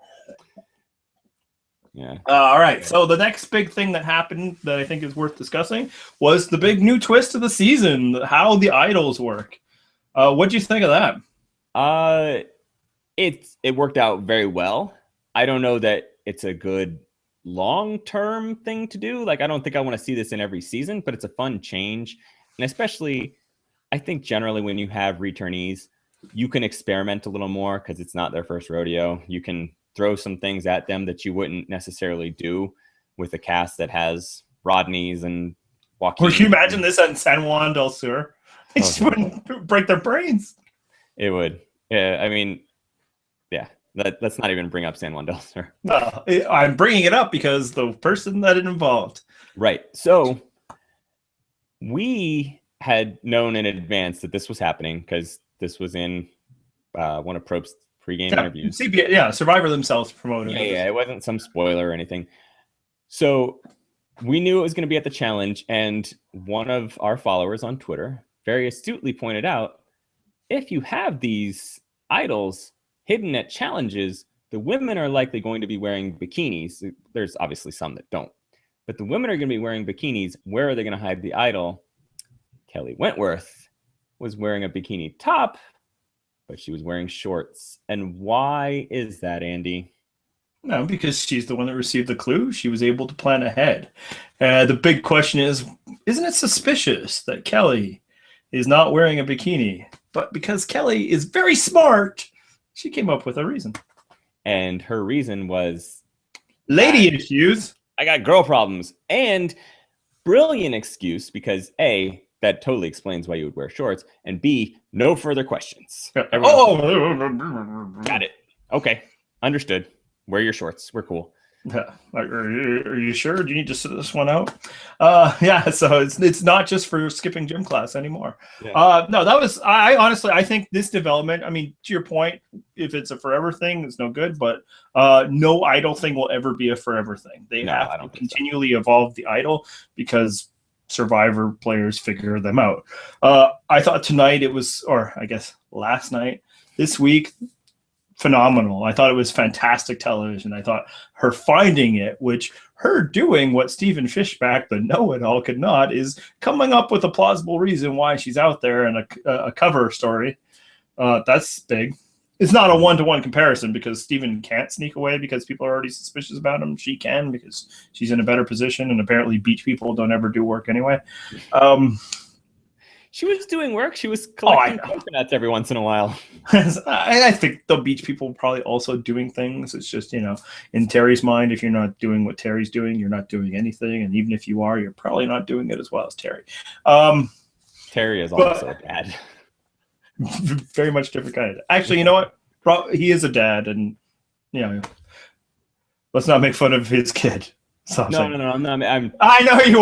Yeah. All right. So the next big thing that happened that I think is worth discussing was the big new twist of the season, how the idols work. What do you think of that? It worked out very well. I don't know that it's a good long-term thing to do. Like, I don't think I want to see this in every season, but it's a fun change. And especially, I think generally when you have returnees, you can experiment a little more because it's not their first rodeo. You can throw some things at them that you wouldn't necessarily do with a cast that has Rodneys and Joaquin. Would you imagine this on San Juan del Sur? They just wouldn't break their brains. It would. Yeah, I mean, yeah. Let's not even bring up San Juan del Sur. No, I'm bringing it up because the person that it involved. Right. So we had known in advance that this was happening because this was in one of Probst's pregame interviews. Survivor themselves promoted it. Yeah, it wasn't some spoiler or anything. So we knew it was going to be at the challenge, and one of our followers on Twitter very astutely pointed out, if you have these idols hidden at challenges, the women are likely going to be wearing bikinis. There's obviously some that don't, but the women are going to be wearing bikinis. Where are they going to hide the idol? Kelly Wentworth was wearing a bikini top, but she was wearing shorts. And why is that, Andy? No, because she's the one that received the clue. She was able to plan ahead. The big question is, isn't it suspicious that Kelly is not wearing a bikini? But because Kelly is very smart, she came up with a reason. And her reason was lady issues. I got girl problems. And brilliant excuse because A, that totally explains why you would wear shorts. And B, no further questions. Got it. Okay. Understood. Wear your shorts. We're cool. Are you sure? Do you need to sit this one out? So it's not just for skipping gym class anymore. Yeah. No, that was I honestly I think this development, I mean, to your point, if it's a forever thing, it's no good, but no idol thing will ever be a forever thing. They have to continually evolve the idol because Survivor players figure them out. I thought tonight it was, or I guess last night, this week, phenomenal. I thought it was fantastic television. I thought her finding it, which her doing what Stephen Fishback, the know-it-all, could not, is coming up with a plausible reason why she's out there in a cover story. That's big. It's not a one-to-one comparison because Stephen can't sneak away because people are already suspicious about him. She can because she's in a better position, and apparently beach people don't ever do work anyway. She was doing work. She was collecting coconuts every once in a while. I think the beach people are probably also doing things. It's just, in Terry's mind, if you're not doing what Terry's doing, you're not doing anything. And even if you are, you're probably not doing it as well as Terry. Terry is also bad. Very much different kind of. Actually, you know what? He is a dad, and let's not make fun of his kid. So no, I'm not. I know you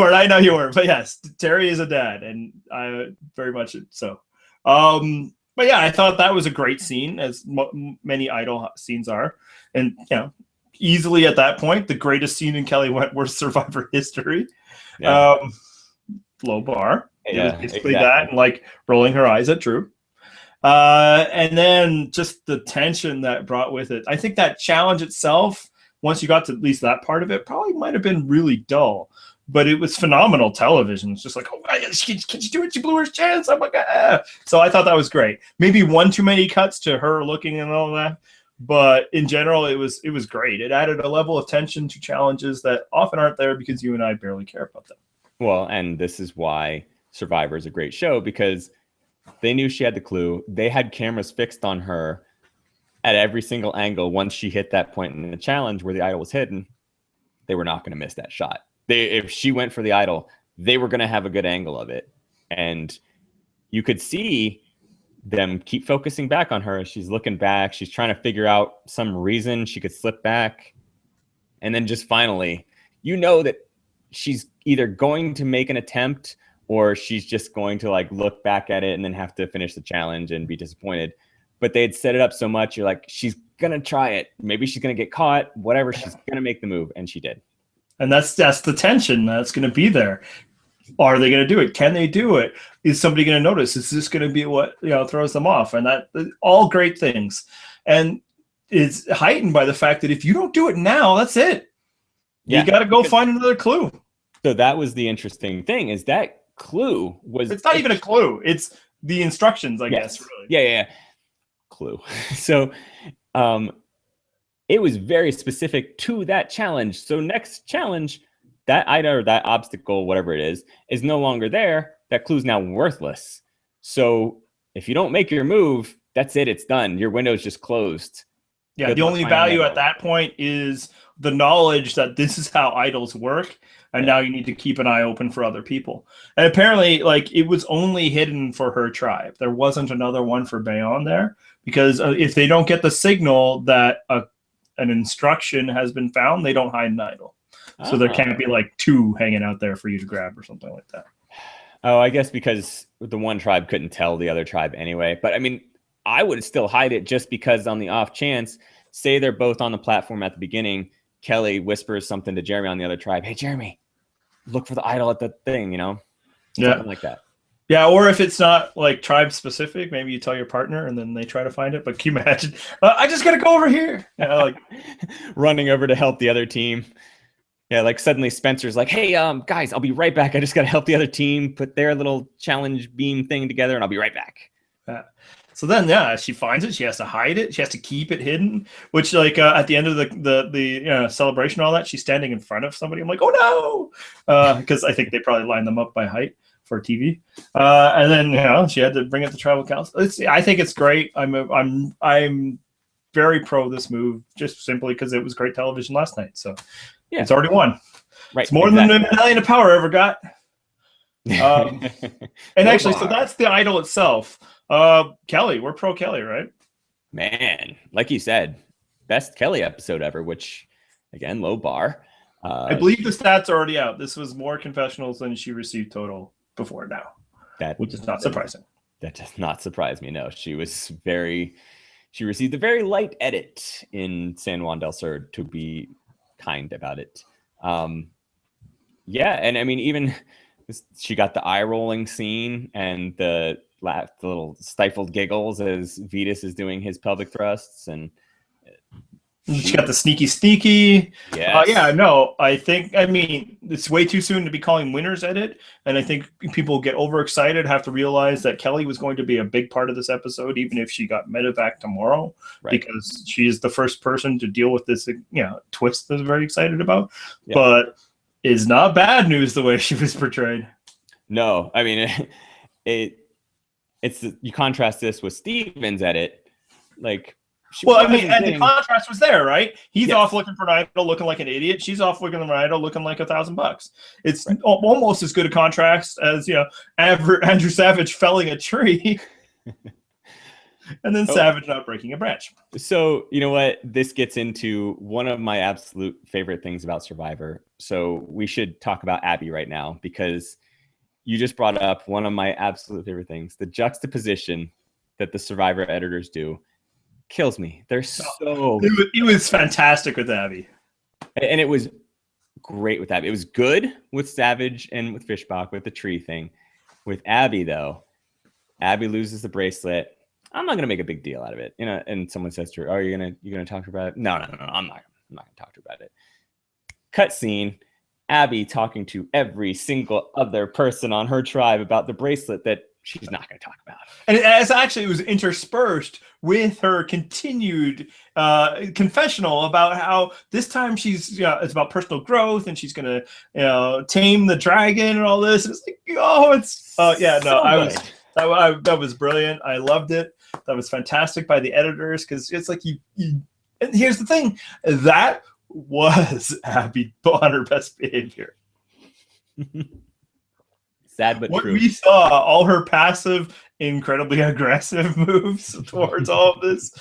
were, but yes, Terry is a dad, and I very much so. But yeah, I thought that was a great scene, as many idol scenes are, and easily at that point, the greatest scene in Kelly Wentworth Survivor history. Yeah. Low bar. Yeah, it was basically that, and like rolling her eyes at Drew. And then just the tension that brought with it. I think that challenge itself, once you got to at least that part of it, probably might have been really dull, but it was phenomenal television. It's just like, can she do it? She blew her chance. I'm like, So I thought that was great. Maybe one too many cuts to her looking and all that, but in general, it was great. It added a level of tension to challenges that often aren't there because you and I barely care about them. Well, and this is why Survivor is a great show, because they knew she had the clue. They had cameras fixed on her at every single angle. Once she hit that point in the challenge where the idol was hidden, they were not going to miss that shot. If she went for the idol, they were going to have a good angle of it. And you could see them keep focusing back on her. She's looking back. She's trying to figure out some reason she could slip back. And then just finally, that she's either going to make an attempt or she's just going to look back at it and then have to finish the challenge and be disappointed. But they had set it up so much, you're like, she's going to try it. Maybe she's going to get caught, whatever. She's going to make the move. And she did. And that's the tension that's going to be there. Are they going to do it? Can they do it? Is somebody going to notice? Is this going to be what throws them off? And that all great things. And it's heightened by the fact that if you don't do it now, that's it. You got to go find another clue. So that was the interesting thing, is that clue was... It's not even a clue. It's the instructions, I guess. Really. Yeah. Clue. So it was very specific to that challenge. So next challenge, that item or that obstacle, whatever it is no longer there. That clue's now worthless. So if you don't make your move, that's it. It's done. Your window's just closed. Yeah, Good the luck only finding value that at that point is the knowledge that this is how idols work, and now you need to keep an eye open for other people. And apparently, like, it was only hidden for her tribe. There wasn't another one for Bayonne there, because if they don't get the signal that an instruction has been found, they don't hide an idol. So there can't be like two hanging out there for you to grab or something like that. Oh, I guess because the one tribe couldn't tell the other tribe anyway. But I mean, I would still hide it just because on the off chance, say they're both on the platform at the beginning, Kelly whispers something to Jeremy on the other tribe. Hey, Jeremy, look for the idol at the thing, something like that. Yeah, or if it's not like tribe specific, maybe you tell your partner and then they try to find it. But can you imagine? I just got to go over here. Like running over to help the other team. Yeah, like suddenly Spencer's like, hey, guys, I'll be right back. I just got to help the other team put their little challenge beam thing together, and I'll be right back. So then, she finds it. She has to hide it. She has to keep it hidden, which like at the end of the celebration and all that, she's standing in front of somebody. I'm like, oh, no, because I think they probably lined them up by height for TV. And then, she had to bring it to tribal council. I think it's great. I'm very pro this move just simply because it was great television last night. So it's already won. Right. It's more than the Medallion of Power ever got. And actually, so that's the idol itself. Kelly, we're pro Kelly, right? Man, like you said, best Kelly episode ever, which again, low bar. I believe the stats are already out. This was more confessionals than she received total before now, which is not surprising. That does not surprise me. No, she received a very light edit in San Juan del Sur, to be kind about it. Yeah, and I mean, even she got the eye rolling scene and the little stifled giggles as Vetus is doing his pelvic thrusts, and she got the sneaky. Yes. I mean, it's way too soon to be calling winners edit, and I think people get overexcited, have to realize that Kelly was going to be a big part of this episode, even if she got medevac tomorrow, because she is the first person to deal with this twist that I'm very excited about. Yeah. But it's not bad news the way she was portrayed. No, I mean you contrast this with Steven's edit, like. And the contrast was there, right? He's off looking for an idol, looking like an idiot. She's off looking for an idol, looking like $1,000. It's almost as good a contrast as Andrew Savage felling a tree, and then Savage not breaking a branch. So you know what? This gets into one of my absolute favorite things about Survivor. So we should talk about Abby right now, because you just brought up one of my absolute favorite things: the juxtaposition that the Survivor editors do. Kills me. They're so. It was fantastic with Abby, and it was great with Abby. It was good with Savage and with Fishbach with the tree thing. With Abby though, Abby loses the bracelet. I'm not gonna make a big deal out of it, And someone says to her, "Oh, you're gonna talk to her about it?" No. I'm not gonna talk to her about it. Cut scene. Abby talking to every single other person on her tribe about the bracelet that she's not going to talk about. And it was interspersed with her continued confessional about how this time she's it's about personal growth, and she's going to tame the dragon and all this. And it's like, that was brilliant. I loved it. That was fantastic by the editors, because it's like you. And here's the thing, that was Abby on her best behavior. Sad but what true. We saw, all her passive, incredibly aggressive moves towards all of this,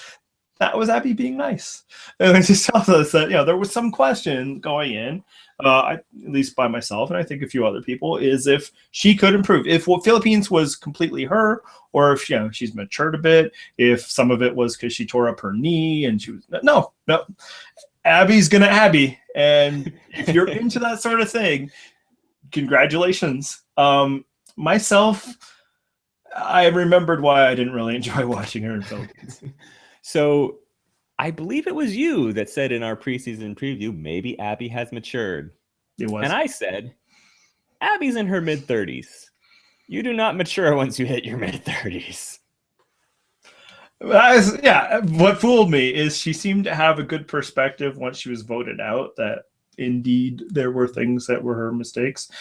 that was Abby being nice. And it just tells us that there was some question going in, at least by myself, and I think a few other people, is if she could improve. If what Philippines was completely her, or if she's matured a bit, if some of it was because she tore up her knee and she was no. Abby's gonna Abby, and if you're into that sort of thing, congratulations. Myself, I remembered why I didn't really enjoy watching her in Philippines. So I believe it was you that said in our preseason preview, maybe Abby has matured. It was. And I said, Abby's in her mid-30s. You do not mature once you hit your mid-30s. What fooled me is she seemed to have a good perspective once she was voted out, that indeed there were things that were her mistakes.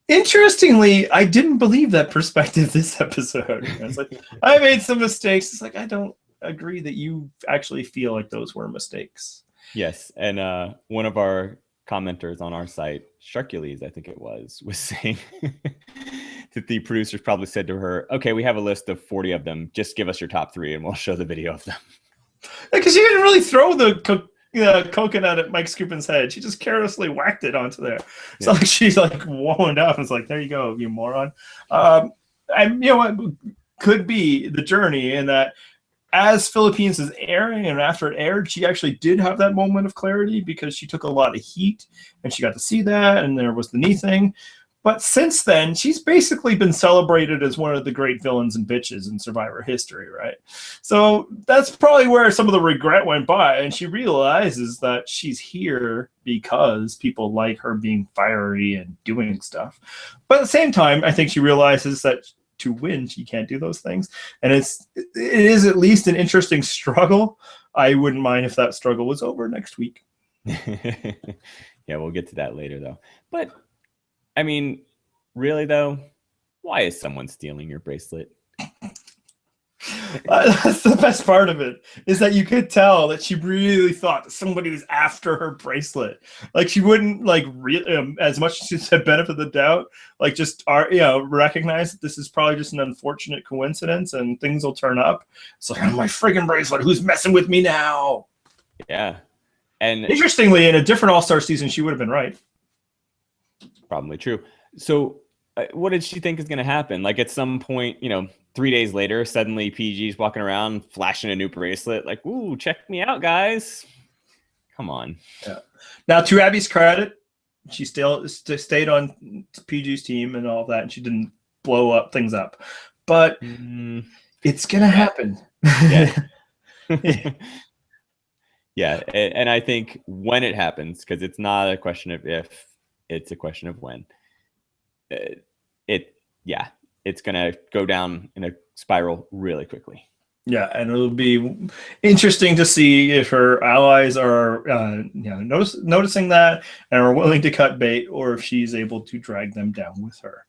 Interestingly, I didn't believe that perspective this episode. I was like, I made some mistakes. It's like, I don't agree that you actually feel like those were mistakes. Yes, and one of our commenters on our site, Sharkules, I think it was saying that the producers probably said to her, okay, we have a list of 40 of them. Just give us your top 3 and we'll show the video of them. Because she didn't really throw the coconut at Mike Scoopin's head. She just carelessly whacked it onto there. So like she's like wound up and it's like, there you go, you moron. And you know what could be the journey in that as Philippines is airing and after it aired, she actually did have that moment of clarity because she took a lot of heat and she got to see that, and there was the knee thing. But since then, she's basically been celebrated as one of the great villains and bitches in Survivor history, right? So that's probably where some of the regret went by, and she realizes that she's here because people like her being fiery and doing stuff. But at the same time, I think she realizes that to win, she can't do those things. And it is at least an interesting struggle. I wouldn't mind if that struggle was over next week. Yeah, we'll get to that later, though. But, I mean, really, though, why is someone stealing your bracelet? That's the best part of it, is that you could tell that she really thought that somebody was after her bracelet. Like she wouldn't like as much as she said benefit of the doubt, like just recognize that this is probably just an unfortunate coincidence and things will turn up. It's like, oh, my friggin' bracelet, who's messing with me now? Yeah. And interestingly, in a different All-Star season, she would have been right. Probably true. So what did she think is going to happen? Like at some point, 3 days later, suddenly PG's walking around flashing a new bracelet. Like, ooh, check me out, guys. Come on. Yeah. Now, to Abby's credit, she still stayed on PG's team and all of that, and she didn't blow up things up. But it's going to happen. Yeah. Yeah. And I think when it happens, because it's not a question of if, it's a question of when. It's going to go down in a spiral really quickly. Yeah, and it'll be interesting to see if her allies are noticing that and are willing to cut bait, or if she's able to drag them down with her.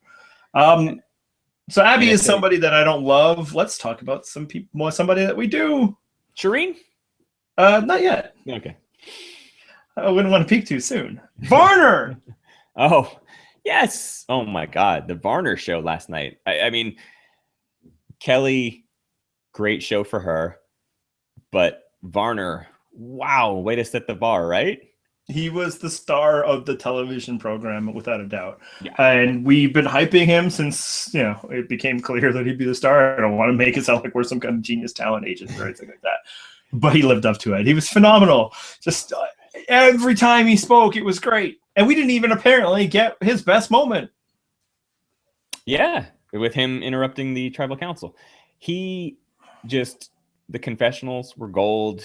So Abby is somebody that I don't love. Let's talk about somebody that we do. Shireen? Not yet. Okay. I wouldn't want to peek too soon. Varner! Oh, yes. Oh, my God. The Varner show last night. I mean, Kelly, great show for her. But Varner, wow, way to set the bar, right? He was the star of the television program, without a doubt. Yeah. And we've been hyping him since, it became clear that he'd be the star. I don't want to make it sound like we're some kind of genius talent agent or anything like that. But he lived up to it. He was phenomenal. Just every time he spoke, it was great. And we didn't even apparently get his best moment. Yeah, with him interrupting the tribal council. The confessionals were gold.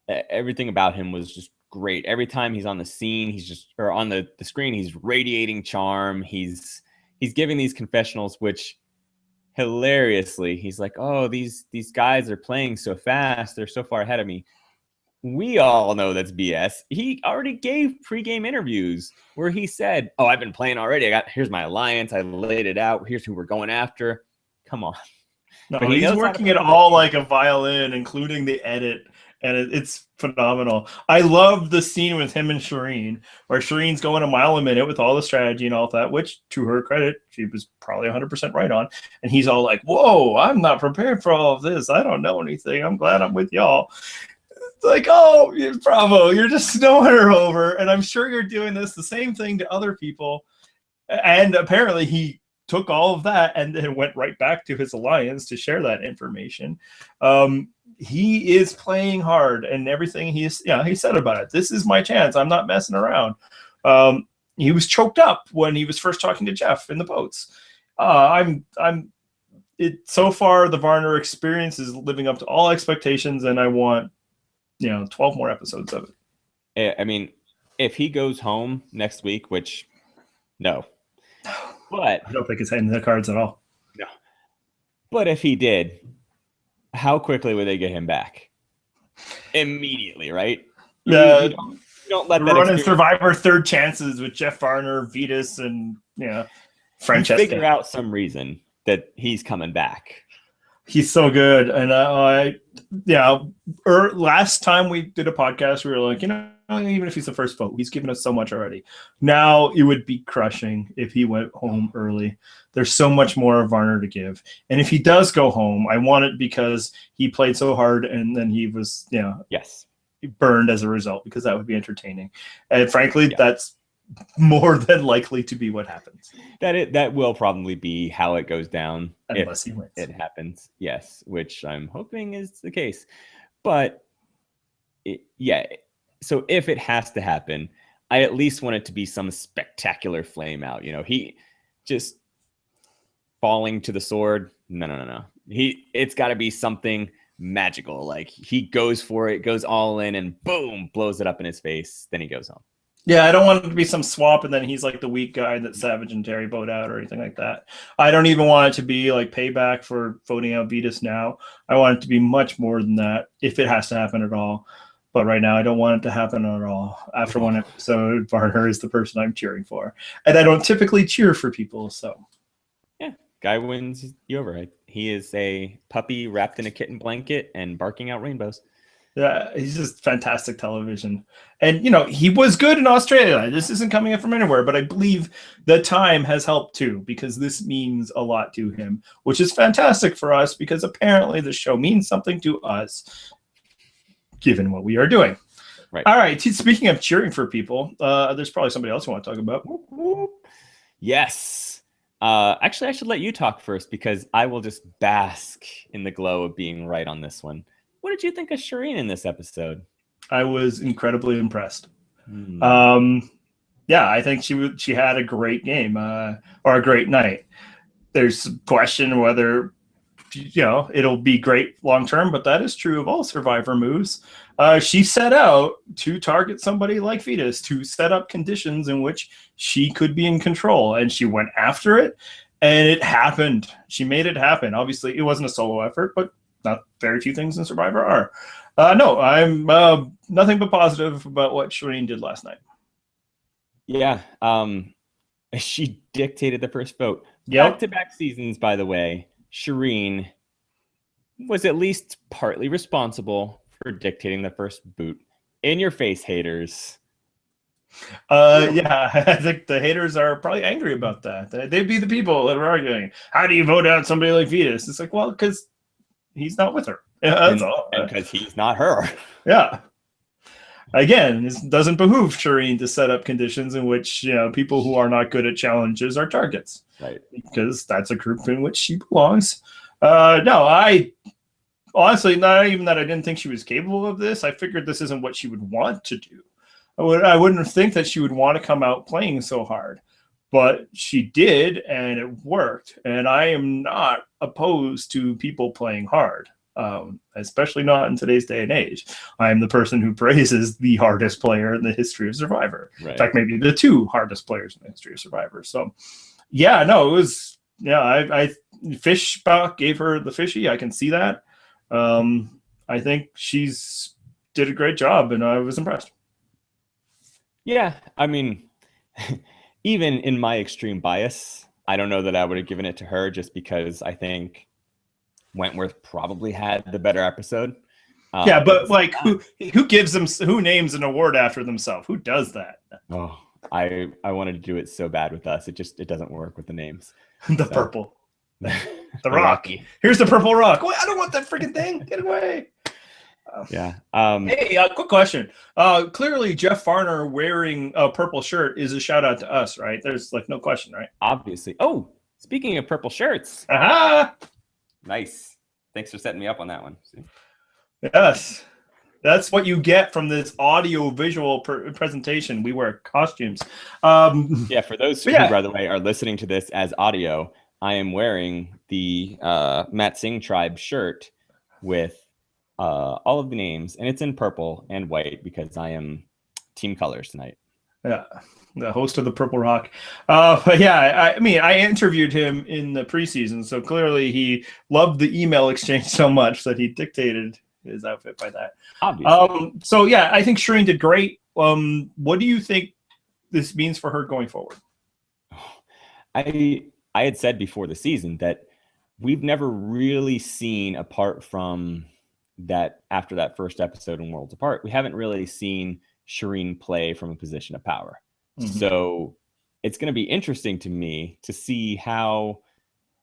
Everything about him was just great. Every time he's on the scene, on the screen, he's radiating charm. He's giving these confessionals, which hilariously, he's like, oh, these guys are playing so fast. They're so far ahead of me. We all know that's BS. He already gave pregame interviews where he said, oh, I've been playing already. Here's my alliance. I laid it out. Here's who we're going after. Come on. No, he's working it all like a violin, including the edit. And it's phenomenal. I love the scene with him and Shireen, where Shireen's going a mile a minute with all the strategy and all that, which, to her credit, she was probably 100% right on. And he's all like, whoa, I'm not prepared for all of this. I don't know anything. I'm glad I'm with y'all. It's like, oh, bravo, you're just snowing her over. And I'm sure you're doing the same thing to other people. And apparently he took all of that and then went right back to his alliance to share that information. He is playing hard, and everything he said about it. This is my chance. I'm not messing around. He was choked up when he was first talking to Jeff in the boats. So far, the Varner experience is living up to all expectations, and I want 12 more episodes of it. I mean, if he goes home next week, which no, but I don't think it's in the cards at all. No, but if he did, how quickly would they get him back? Immediately, right? You don't let that running Survivor third chances with Jeff Varner, Vetus, and Francesca. Figure out some reason that he's coming back. He's so good. And last time we did a podcast, we were like, even if he's the first vote, he's given us so much already. Now it would be crushing if he went home early. There's so much more of Varner to give. And if he does go home, I want it because he played so hard and then he was, yes, burned as a result, because that would be entertaining. And frankly, that's more than likely to be what happens. That will probably be how it goes down, unless he wins. It happens, yes, which I'm hoping is the case. But so if it has to happen, I at least want it to be some spectacular flame out. He just falling to the sword. No. It's got to be something magical. Like he goes for it, goes all in, and boom, blows it up in his face. Then he goes home. Yeah, I don't want it to be some swap and then he's like the weak guy that Savage and Terry vote out or anything like that. I don't even want it to be like payback for voting out Vetus now. I want it to be much more than that, if it has to happen at all. But right now, I don't want it to happen at all. After one episode, Varner is the person I'm cheering for. And I don't typically cheer for people, so. Yeah, guy wins you over. He is a puppy wrapped in a kitten blanket and barking out rainbows. Yeah, he's just fantastic television. And, he was good in Australia. This isn't coming in from anywhere, but I believe the time has helped too, because this means a lot to him, which is fantastic for us because apparently the show means something to us, given what we are doing. Right. All right. Speaking of cheering for people, there's probably somebody else you want to talk about. Yes. Actually, I should let you talk first because I will just bask in the glow of being right on this one. What did you think of Shireen in this episode? I was incredibly impressed. I think she had a great game or a great night. There's a question whether it'll be great long term, but that is true of all Survivor moves. She set out to target somebody like Vetus, to set up conditions in which she could be in control, and she went after it, and it happened. She made it happen. Obviously, it wasn't a solo effort, but not very few things in Survivor are. No, I'm nothing but positive about what Shireen did last night. Yeah, she dictated the first vote. Yep. Back-to-back seasons, by the way, Shireen was at least partly responsible for dictating the first boot. In your face, haters. Yeah, I think the haters are probably angry about that. They'd be the people that are arguing, how do you vote out somebody like Vetus? It's like, well, because he's not with her. Yeah, that's all. And because he's not her. Yeah. Again, it doesn't behoove Shireen to set up conditions in which people who are not good at challenges are targets. Right. Because that's a group in which she belongs. No, I honestly, not even that I didn't think she was capable of this. I figured this isn't what she would want to do. I wouldn't think that she would want to come out playing so hard. But she did, and it worked. And I am not opposed to people playing hard, especially not in today's day and age. I am the person who praises the hardest player in the history of Survivor. Right. In fact, maybe the two hardest players in the history of Survivor. So, yeah, no, it was, I Fishbach gave her the fishy. I can see that. I think she's did a great job, and I was impressed. Yeah, I mean... Even in my extreme bias, I don't know that I would have given it to her just because I think Wentworth probably had the better episode. Yeah, but like who names an award after themselves? Who does that? Oh, I wanted to do it so bad with us. It doesn't work with the names. Purple. The rock. Here's the purple rock. Wait, I don't want that freaking thing. Get away. Yeah. Hey, quick question. Clearly, Jeff Varner wearing a purple shirt is a shout out to us, right? There's like no question, right? Obviously. Oh, speaking of purple shirts. Aha! Nice. Thanks for setting me up on that one. See? Yes. That's what you get from this audio visual presentation. We wear costumes. Yeah, for those who, by the way, are listening to this as audio, I am wearing the Matt Singh Tribe shirt with all of the names, and it's in purple and white because I am team colors tonight. Yeah, the host of the Purple Rock. But yeah, I mean, I interviewed him in the preseason, so clearly he loved the email exchange so much that he dictated his outfit by that. Obviously. So yeah, I think Shireen did great. What do you think this means for her going forward? I had said before the season that we've never really seen, apart from that after that first episode in Worlds Apart, we haven't really seen Shireen play from a position of power. Mm-hmm. So it's going to be interesting to me to see how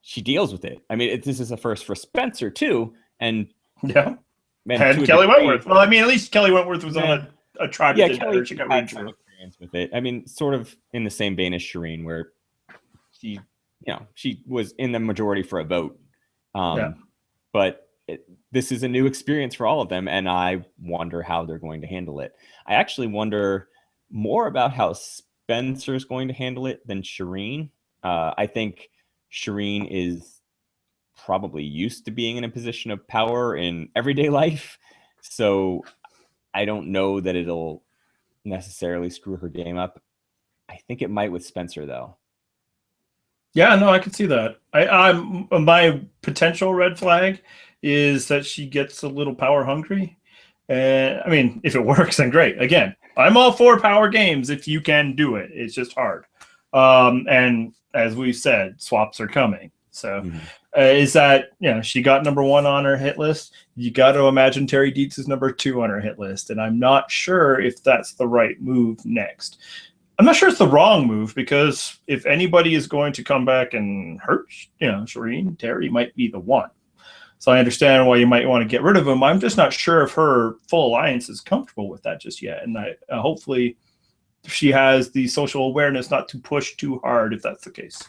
she deals with it. I mean, this is a first for Spencer too, and yeah, and Kelly Wentworth. Well, I mean, at least Kelly Wentworth was on a tribe. Yeah, that Kelly she got had through. some experience with it. I mean, sort of in the same vein as Shireen, where she, she was in the majority for a vote. But this is a new experience for all of them, and I wonder how they're going to handle it. I actually wonder more about how Spencer's going to handle it than Shireen. I think Shireen is probably used to being in a position of power in everyday life, so I don't know that it'll necessarily screw her game up. I think it might with Spencer, though. Yeah, no, I can see that. I'm my potential red flag is that she gets a little power hungry. And I mean, if it works, then great. Again, I'm all for power games if you can do it. It's just hard. And as we said, swaps are coming. So is that, she got number 1 on her hit list. You got to imagine Terry Dietz is number 2 on her hit list. And I'm not sure if that's the right move next. I'm not sure it's the wrong move, because if anybody is going to come back and hurt, Shireen, Terry might be the one. So I understand why you might want to get rid of him. I'm just not sure if her full alliance is comfortable with that just yet. And hopefully she has the social awareness not to push too hard if that's the case.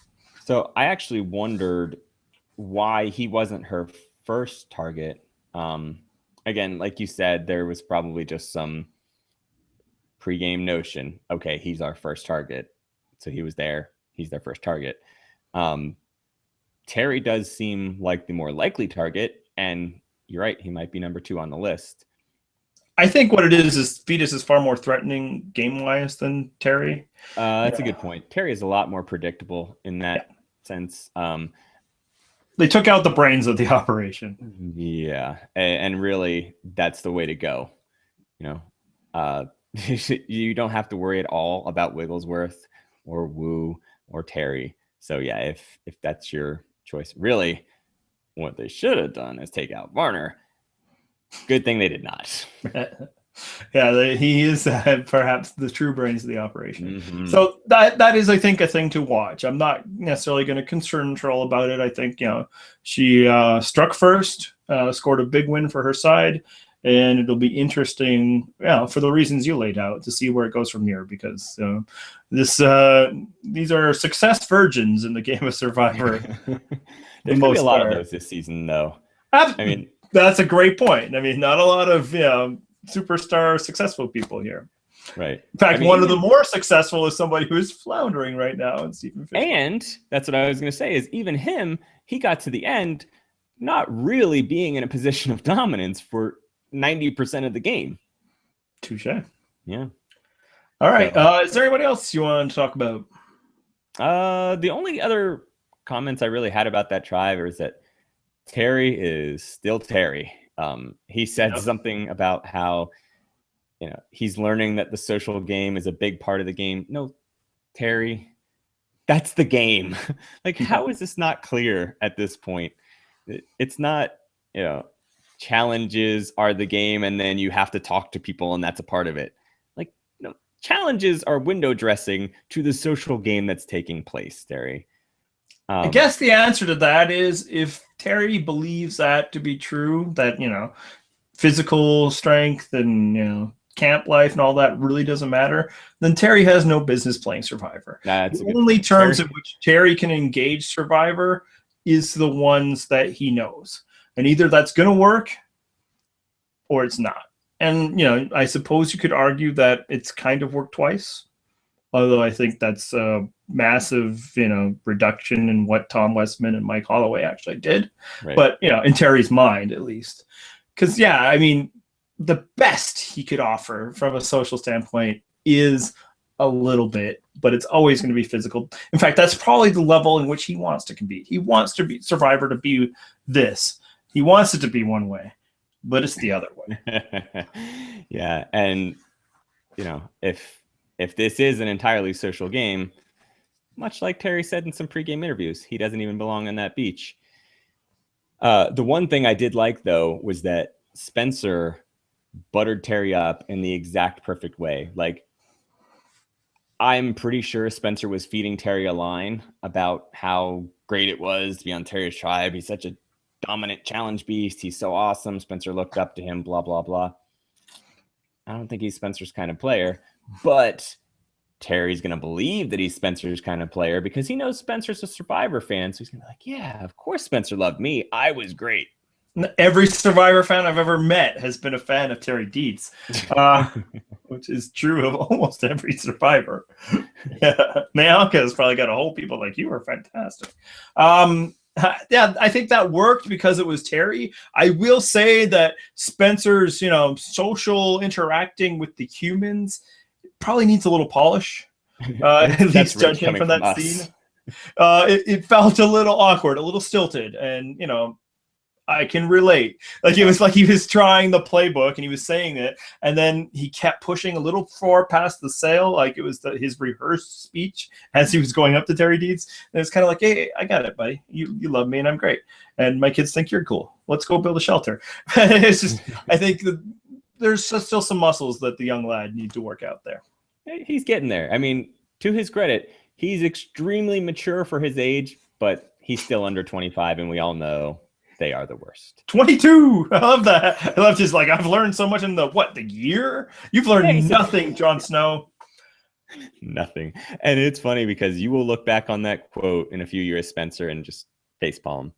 So I actually wondered why he wasn't her first target. Again, like you said, there was probably just some pregame notion. Okay, he's our first target. So he was there. He's their first target. Terry does seem like the more likely target, and you're right, he might be number 2 on the list. I think what it is Fetus is far more threatening game-wise than Terry. That's a good point. Terry is a lot more predictable in that sense. They took out the brains of the operation. Yeah, and really, that's the way to go. You don't have to worry at all about Wigglesworth or Wu or Terry. So yeah, if that's your choice, really, what they should have done is take out Varner. Good thing they did not. He is perhaps the true brains of the operation. So that is, I think, a thing to watch. I'm not necessarily going to concern Troll about it. I think she struck first, scored a big win for her side. And it'll be interesting, for the reasons you laid out, to see where it goes from here, because these are success virgins in the game of Survivor. There's going to be a lot of those this season, though. I mean, that's a great point. I mean, not a lot of superstar successful people here. Right. In fact, one of the more successful is somebody who's floundering right now, and Stephen Fisher. And that's what I was going to say, is even him, he got to the end not really being in a position of dominance for 90% of the game. Touche. Yeah. All right. Is there anybody else you want to talk about? The only other comments I really had about that tribe is that Terry is still Terry. He said something about how he's learning that the social game is a big part of the game. No, Terry, that's the game. Like, how is this not clear at this point? It's not, challenges are the game, and then you have to talk to people, and that's a part of it. Like, challenges are window dressing to the social game that's taking place, Terry. I guess the answer to that is, if Terry believes that to be true, that physical strength and camp life and all that really doesn't matter, then Terry has no business playing Survivor. The only terms in which Terry can engage Survivor is the ones that he knows. And either that's going to work or it's not. And, I suppose you could argue that it's kind of worked twice. Although I think that's a massive, reduction in what Tom Westman and Mike Holloway actually did. Right. But, in Terry's mind, at least. Because, the best he could offer from a social standpoint is a little bit, but it's always going to be physical. In fact, that's probably the level in which he wants to compete. He wants to be Survivor to be this. He wants it to be one way, but it's the other way. Yeah. And, if this is an entirely social game, much like Terry said in some pregame interviews, he doesn't even belong on that beach. The one thing I did like, though, was that Spencer buttered Terry up in the exact perfect way. Like, I'm pretty sure Spencer was feeding Terry a line about how great it was to be on Terry's tribe. He's such a dominant challenge beast. He's so awesome. Spencer looked up to him, blah, blah, blah. I don't think he's Spencer's kind of player, but Terry's going to believe that he's Spencer's kind of player because he knows Spencer's a Survivor fan. So he's going to be like, yeah, of course Spencer loved me. I was great. Every Survivor fan I've ever met has been a fan of Terry Dietz, which is true of almost every Survivor. Yeah. Mayalka has probably got a whole people like, you are fantastic. Yeah, I think that worked because it was Terry. I will say that Spencer's, social interacting with the humans probably needs a little polish. At least judging from that scene. It felt a little awkward, a little stilted, and I can relate. Like, it was like he was trying the playbook and he was saying it, and then he kept pushing a little far past the sale, like it was his rehearsed speech as he was going up to Terry Deeds. And it's kind of like, hey, I got it, buddy. You love me and I'm great. And my kids think you're cool. Let's go build a shelter. It's just, I think there's still some muscles that the young lad need to work out there. He's getting there. I mean, to his credit, he's extremely mature for his age, but he's still under 25, and we all know they are the worst. 22. I love that. I love just like, I've learned so much in the year? You've learned nothing, Jon Snow. Nothing. And it's funny because you will look back on that quote in a few years, Spencer, and just facepalm.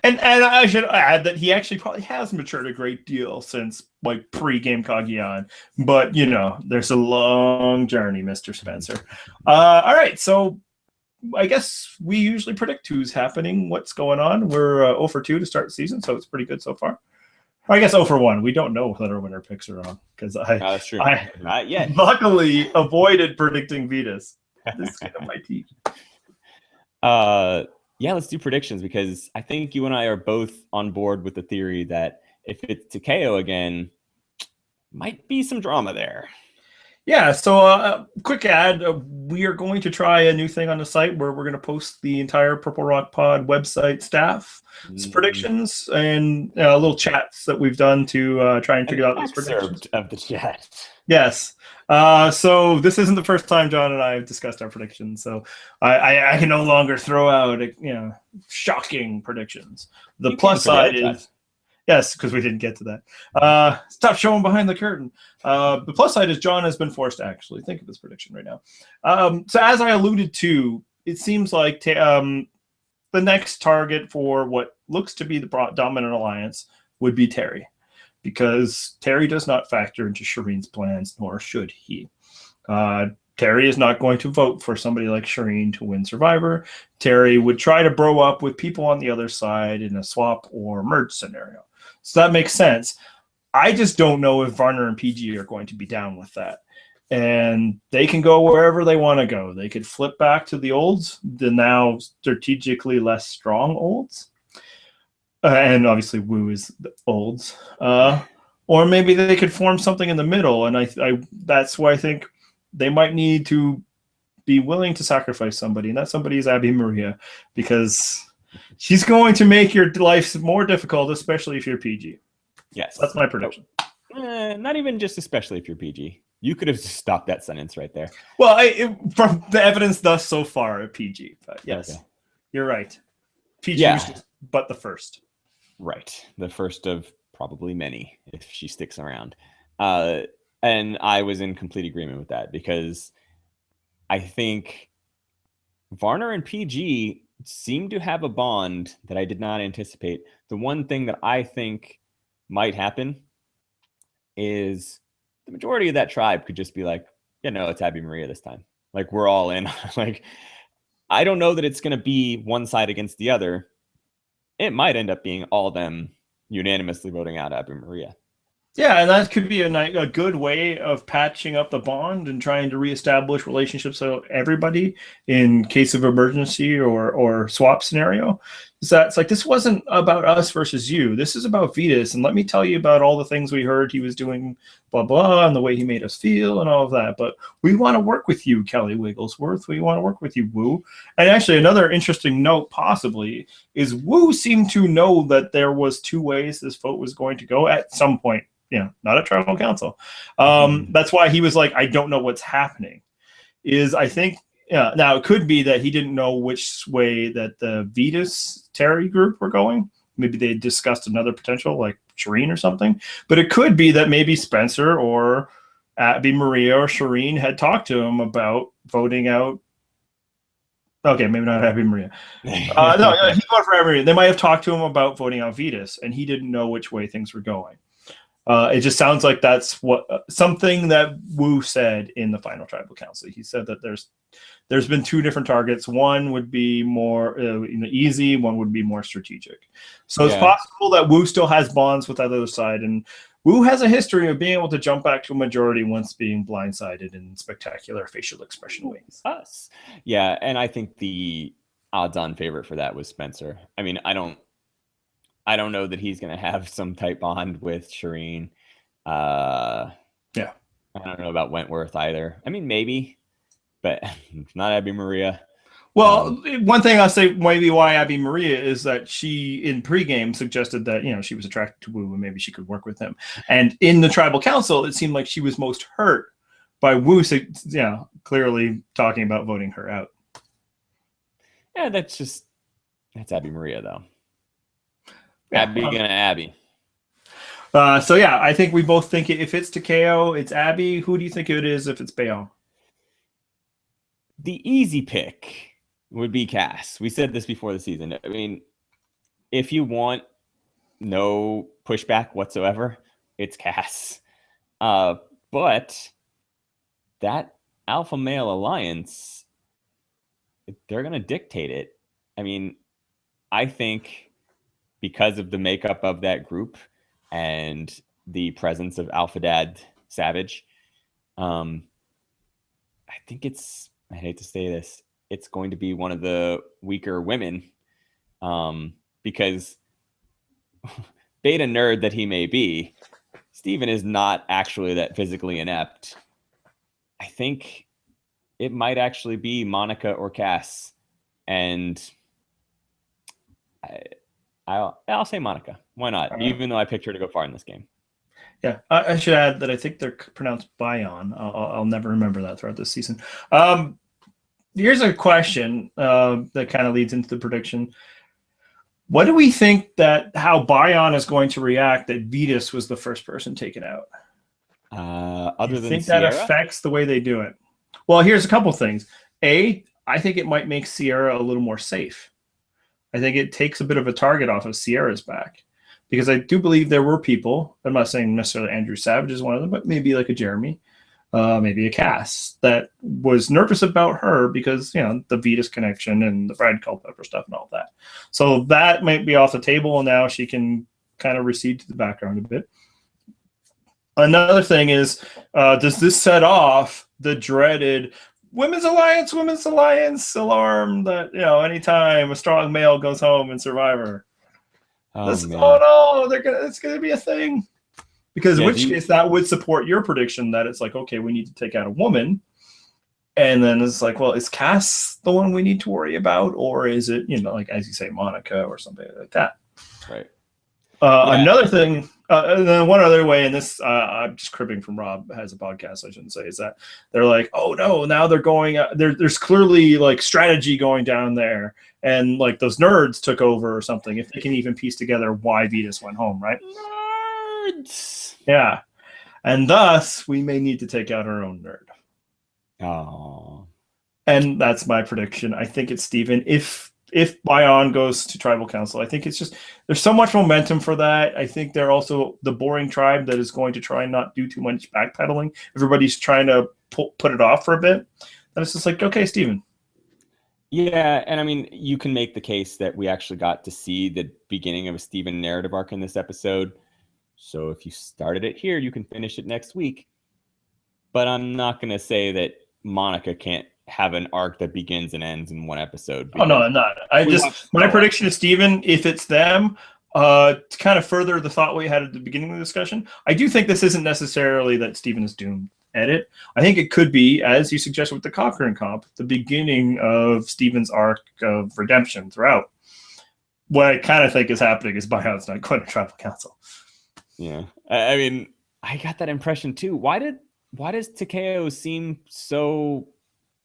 And I should add that he actually probably has matured a great deal since like pre-Game Cagayan. But, there's a long journey, Mr. Spencer. All right, so I guess we usually predict who's happening, what's going on. We're 0 for 2 to start the season, so it's pretty good so far. I guess 0 for 1. We don't know what our winner picks are on because that's true. I not yet. Luckily avoided predicting Vetus. This is kind of my team. Yeah, let's do predictions because I think you and I are both on board with the theory that if it's Takeo again, might be some drama there. Yeah, so quick ad. We are going to try a new thing on the site where we're going to post the entire Purple Rock Pod website staff's predictions and little chats that we've done to try and figure out those predictions. Of the chat. Yes. So this isn't the first time John and I have discussed our predictions. So I can no longer throw out shocking predictions. The plus side is... Yes, because we didn't get to that. Stop showing behind the curtain. The plus side is John has been forced to actually think of his prediction right now. So as I alluded to, it seems like the next target for what looks to be the dominant alliance would be Terry, because Terry does not factor into Shireen's plans, nor should he. Terry is not going to vote for somebody like Shireen to win Survivor. Terry would try to bro up with people on the other side in a swap or merge scenario. So that makes sense. I just don't know if Varner and PG are going to be down with that. And they can go wherever they want to go. They could flip back to the olds, the now strategically less strong olds. And obviously Wu is the olds. Or maybe they could form something in the middle. And I that's why I think they might need to be willing to sacrifice somebody. And that somebody is Abby Maria, because she's going to make your life more difficult, especially if you're PG. Yes. That's my prediction. Not even just especially if you're PG. You could have stopped that sentence right there. Well, from the evidence thus so far, PG. But yes, okay. You're right. PG was just but the first. Right. The first of probably many if she sticks around. And I was in complete agreement with that because I think Varner and PG seem to have a bond that I did not anticipate. The one thing that I think might happen is the majority of that tribe could just be like, it's Abby Maria this time. Like, we're all in. Like, I don't know that it's going to be one side against the other. It might end up being all them unanimously voting out Abby Maria. Yeah, and that could be a good way of patching up the bond and trying to reestablish relationships with everybody in case of emergency or swap scenario. that it's like, this wasn't about us versus you. This is about Vetus, and let me tell you about all the things we heard he was doing, blah blah, and the way he made us feel and all of that. But we want to work with you, Kelly Wigglesworth. We want to work with you, Wu. And actually, another interesting note possibly is Wu seemed to know that there was two ways this vote was going to go at some point. Not a tribal council. That's why he was like, I don't know what's happening. I think. Yeah. Now it could be that he didn't know which way that the Vetus Terry group were going. Maybe they discussed another potential, like Shireen or something. But it could be that maybe Spencer or Abby Maria or Shireen had talked to him about voting out. Okay, maybe not Abby Maria. No, he voted for Abby Maria. They might have talked to him about voting out Vetus, and he didn't know which way things were going. It just sounds like that's what something that Wu said in the final tribal council. He said that there's been two different targets. One would be more easy. One would be more strategic. So it's possible that Wu still has bonds with the other side, and Wu has a history of being able to jump back to a majority once being blindsided in spectacular facial expression ways. Yeah, and I think the odds-on favorite for that was Spencer. I mean, I don't know that he's going to have some type bond with Shireen. I don't know about Wentworth either. I mean, maybe, but not Abby Maria. Well, one thing I'll say maybe why Abby Maria is that she, in pregame, suggested that, she was attracted to Wu and maybe she could work with him. And in the tribal council, it seemed like she was most hurt by Wu, clearly talking about voting her out. Yeah, that's Abby Maria, though. Abby gonna Abby. I think we both think if it's Takeo, it's Abby. Who do you think it is if it's Bayonne? The easy pick would be Cass. We said this before the season. I mean, if you want no pushback whatsoever, it's Cass. But that alpha male alliance, they're gonna dictate it. I mean, I think because of the makeup of that group and the presence of Alpha Dad Savage, I think I hate to say this, it's going to be one of the weaker women, because beta nerd that he may be, Steven is not actually that physically inept. I think it might actually be Monica or Cass, and I'll say Monica. Why not? Even though I picked her to go far in this game. Yeah, I should add that I think they're pronounced Bayonne. I'll never remember that throughout this season. Here's a question that kind of leads into the prediction. What do we think how Bayonne is going to react that Vetus was the first person taken out? Other than think Sierra? that affects the way they do it? Well, here's a couple things. I think it might make Sierra a little more safe. I think it takes a bit of a target off of Sierra's back, because I do believe there were people, I'm not saying necessarily Andrew Savage is one of them, but maybe like a Jeremy, maybe a Cass, that was nervous about her because, the Vetus connection and the Brad Culpepper stuff and all that. So that might be off the table, and now she can kind of recede to the background a bit. Another thing is, does this set off the dreaded Women's Alliance alarm that, anytime a strong male goes home in Survivor? It's going to be a thing. Because in which case that would support your prediction that it's like, okay, we need to take out a woman. And then it's like, well, is Cass the one we need to worry about? Or is it, like, as you say, Monica or something like that? Right. Another thing, and then one other way, and this, I'm just cribbing from Rob, has a podcast, I shouldn't say, is that they're like, oh no, now they're going, there's clearly like strategy going down there. And like those nerds took over or something, if they can even piece together why Vetus went home, right? Nerds. Yeah. And thus, we may need to take out our own nerd. Oh. And that's my prediction. I think it's Steven. If Bayonne goes to tribal council, I think it's just, there's so much momentum for that. I think they're also the boring tribe that is going to try and not do too much backpedaling. Everybody's trying to put it off for a bit. And it's just like, okay, Steven. Yeah, and I mean, you can make the case that we actually got to see the beginning of a Steven narrative arc in this episode. So if you started it here, you can finish it next week. But I'm not going to say that Monica can't have an arc that begins and ends in one episode. Oh no, I'm not. My prediction is Steven, if it's them, to kind of further the thought we had at the beginning of the discussion, I do think this isn't necessarily that Steven is doomed edit. I think it could be, as you suggested with the Cochrane comp, the beginning of Steven's arc of redemption throughout. What I kind of think is happening is Buyon's not going to tribal council. Yeah. I mean, I got that impression too. Why does Takeo seem so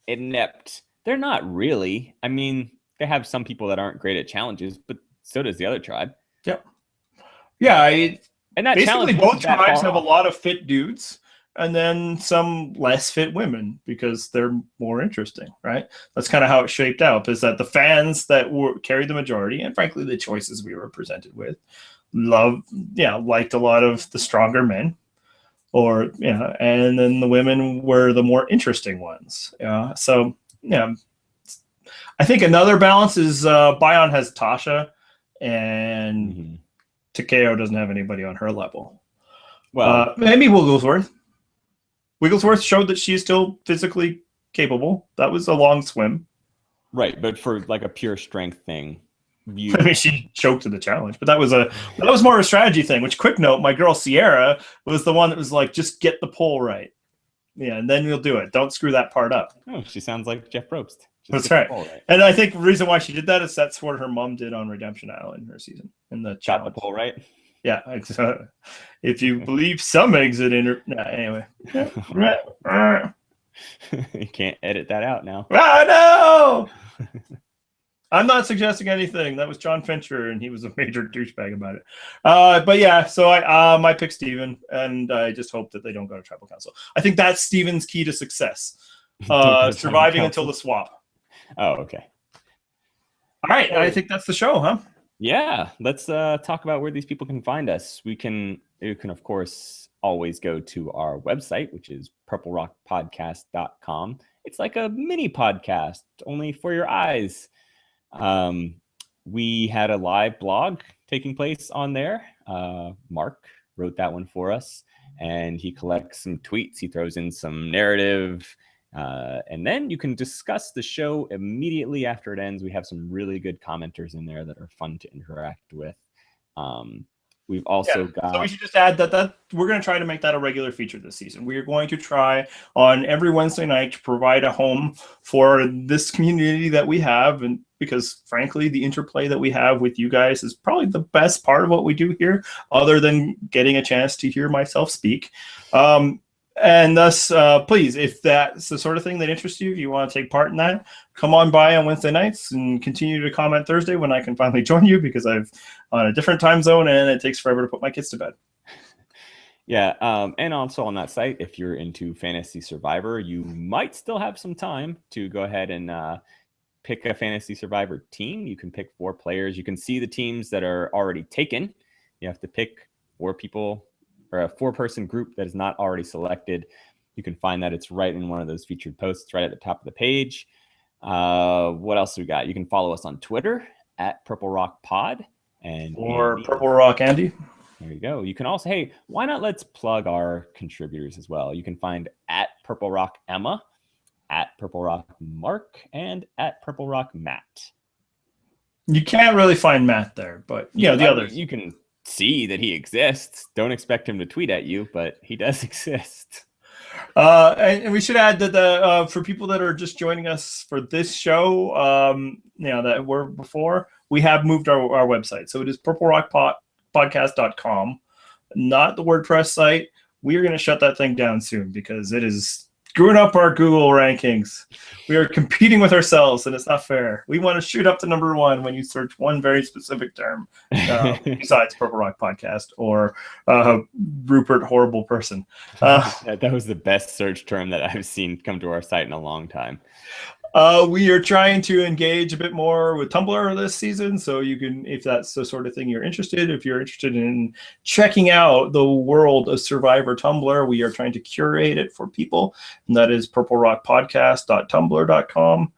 inept? They're not really. I mean, they have some people that aren't great at challenges, but so does the other tribe. Yep. Yeah. And that basically both tribes have a lot of fit dudes and then some less fit women because they're more interesting, right? That's kind of how it shaped out, is that the fans that carried the majority, and frankly, the choices we were presented with, liked a lot of the stronger men, and then the women were the more interesting ones. So I think another balance is Bayon has Tasha, and Takeo doesn't have anybody on her level. Well, maybe Wigglesworth. Wigglesworth showed that she's still physically capable. That was a long swim. Right, but for like a pure strength thing. I mean, she choked to the challenge, but that was more of a strategy thing, which, quick note, my girl Sierra was the one that was like, just get the pole right. Yeah, and then you'll do it. Don't screw that part up. Oh, she sounds like Jeff Probst. That's right. And I think the reason why she did that is that's what her mom did on Redemption Island in her season. In the Got the pole right? Yeah. If you believe some exit in her... anyway. You can't edit that out now. Oh, no! I'm not suggesting anything. That was John Fincher, and he was a major douchebag about it. But yeah, so I pick Steven, and I just hope that they don't go to tribal council. I think that's Steven's key to success. Surviving until the swap. Oh, okay. All right, I think that's the show, huh? Yeah, let's talk about where these people can find us. You can, of course, always go to our website, which is purplerockpodcast.com. It's like a mini podcast, only for your eyes. We had a live blog taking place on there. Mark wrote that one for us, and he collects some tweets. He throws in some narrative, and then you can discuss the show immediately after it ends. We have some really good commenters in there that are fun to interact with. We've also got... So we should just add that we're going to try to make that a regular feature this season. We are going to try on every Wednesday night to provide a home for this community that we have, and because frankly, the interplay that we have with you guys is probably the best part of what we do here, other than getting a chance to hear myself speak. And thus, please, if that's the sort of thing that interests you, if you want to take part in that, come on by on Wednesday nights and continue to comment Thursday when I can finally join you, because I'm on a different time zone and it takes forever to put my kids to bed. Yeah, and also on that site, if you're into Fantasy Survivor, you might still have some time to go ahead and pick a Fantasy Survivor team. You can pick 4 players. You can see the teams that are already taken. You have to pick 4 people, or a 4-person group that is not already selected. You can find that it's right in one of those featured posts right at the top of the page. What else we got? You can follow us on Twitter at Purple Rock Pod, or Andy. Purple Rock Andy. There you go. You can also, hey, why not let's plug our contributors as well. You can find at Purple Rock Emma, at Purple Rock Mark, and at Purple Rock Matt. You can't really find Matt there, but the others. You can see that he exists. Don't expect him to tweet at you, but he does exist. And we should add that for people that are just joining us for this show, that were before, we have moved our website. So it is purplerockpodcast.com, not the WordPress site. We are going to shut that thing down soon because it is screwing up our Google rankings. We are competing with ourselves, and it's not fair. We want to shoot up to number 1 when you search one very specific term, besides Purple Rock Podcast or Rupert Horrible Person. That was the best search term that I've seen come to our site in a long time. We are trying to engage a bit more with Tumblr this season, so you can, if that's the sort of thing you're interested, if you're interested in checking out the world of Survivor Tumblr, we are trying to curate it for people, and that is purplerockpodcast.tumblr.com.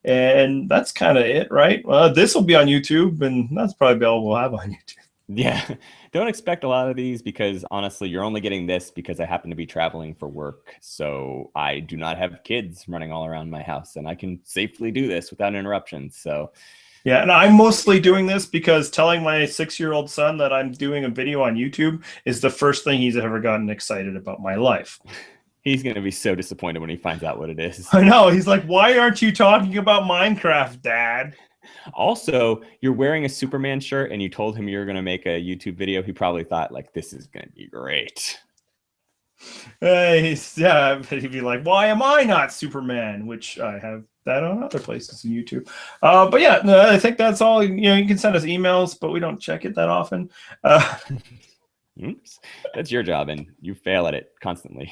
And that's kind of it, right? This will be on YouTube, and that's probably all we'll have on YouTube. Yeah, don't expect a lot of these because honestly, you're only getting this because I happen to be traveling for work. So I do not have kids running all around my house and I can safely do this without interruptions. So Yeah, and I'm mostly doing this because telling my 6-year-old son that I'm doing a video on YouTube is the first thing he's ever gotten excited about my life. he's going to be so disappointed when he finds out what it is. I know. He's like, why aren't you talking about Minecraft, Dad? Also, you're wearing a Superman shirt and you told him you were going to make a YouTube video. He probably thought, like, this is going to be great. Yeah, but he'd be like, why am I not Superman? Which I have that on other places in YouTube. But yeah, no, I think that's all. You can send us emails, but we don't check it that often. Oops. That's your job, and you fail at it constantly.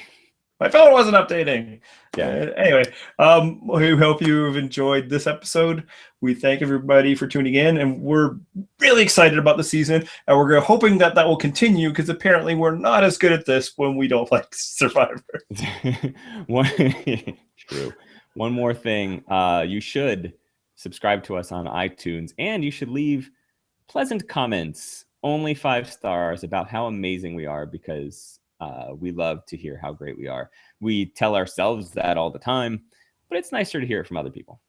My phone wasn't updating. Yeah. Anyway, we hope you've enjoyed this episode. We thank everybody for tuning in, and we're really excited about the season, and we're hoping that will continue because apparently we're not as good at this when we don't like Survivor. True. One more thing. You should subscribe to us on iTunes, and you should leave pleasant comments, only 5 stars, about how amazing we are because we love to hear how great we are. We tell ourselves that all the time, but it's nicer to hear it from other people.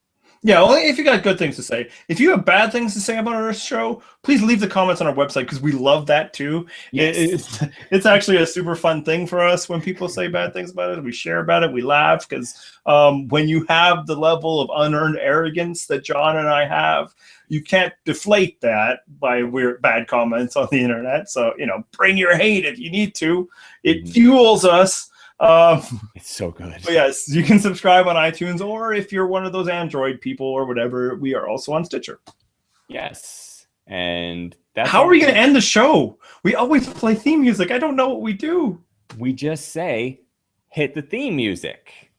Yeah, only if you got good things to say. If you have bad things to say about our show, please leave the comments on our website because we love that too. Yes. It's actually a super fun thing for us when people say bad things about it. We share about it. We laugh because when you have the level of unearned arrogance that John and I have, you can't deflate that by weird bad comments on the internet. So, bring your hate if you need to. It fuels us. It's so good. But yes, you can subscribe on iTunes, or if you're one of those Android people or whatever, we are also on Stitcher. Yes. And that's how are we going to end the show? We always play theme music. I don't know what we do. We just say, hit the theme music.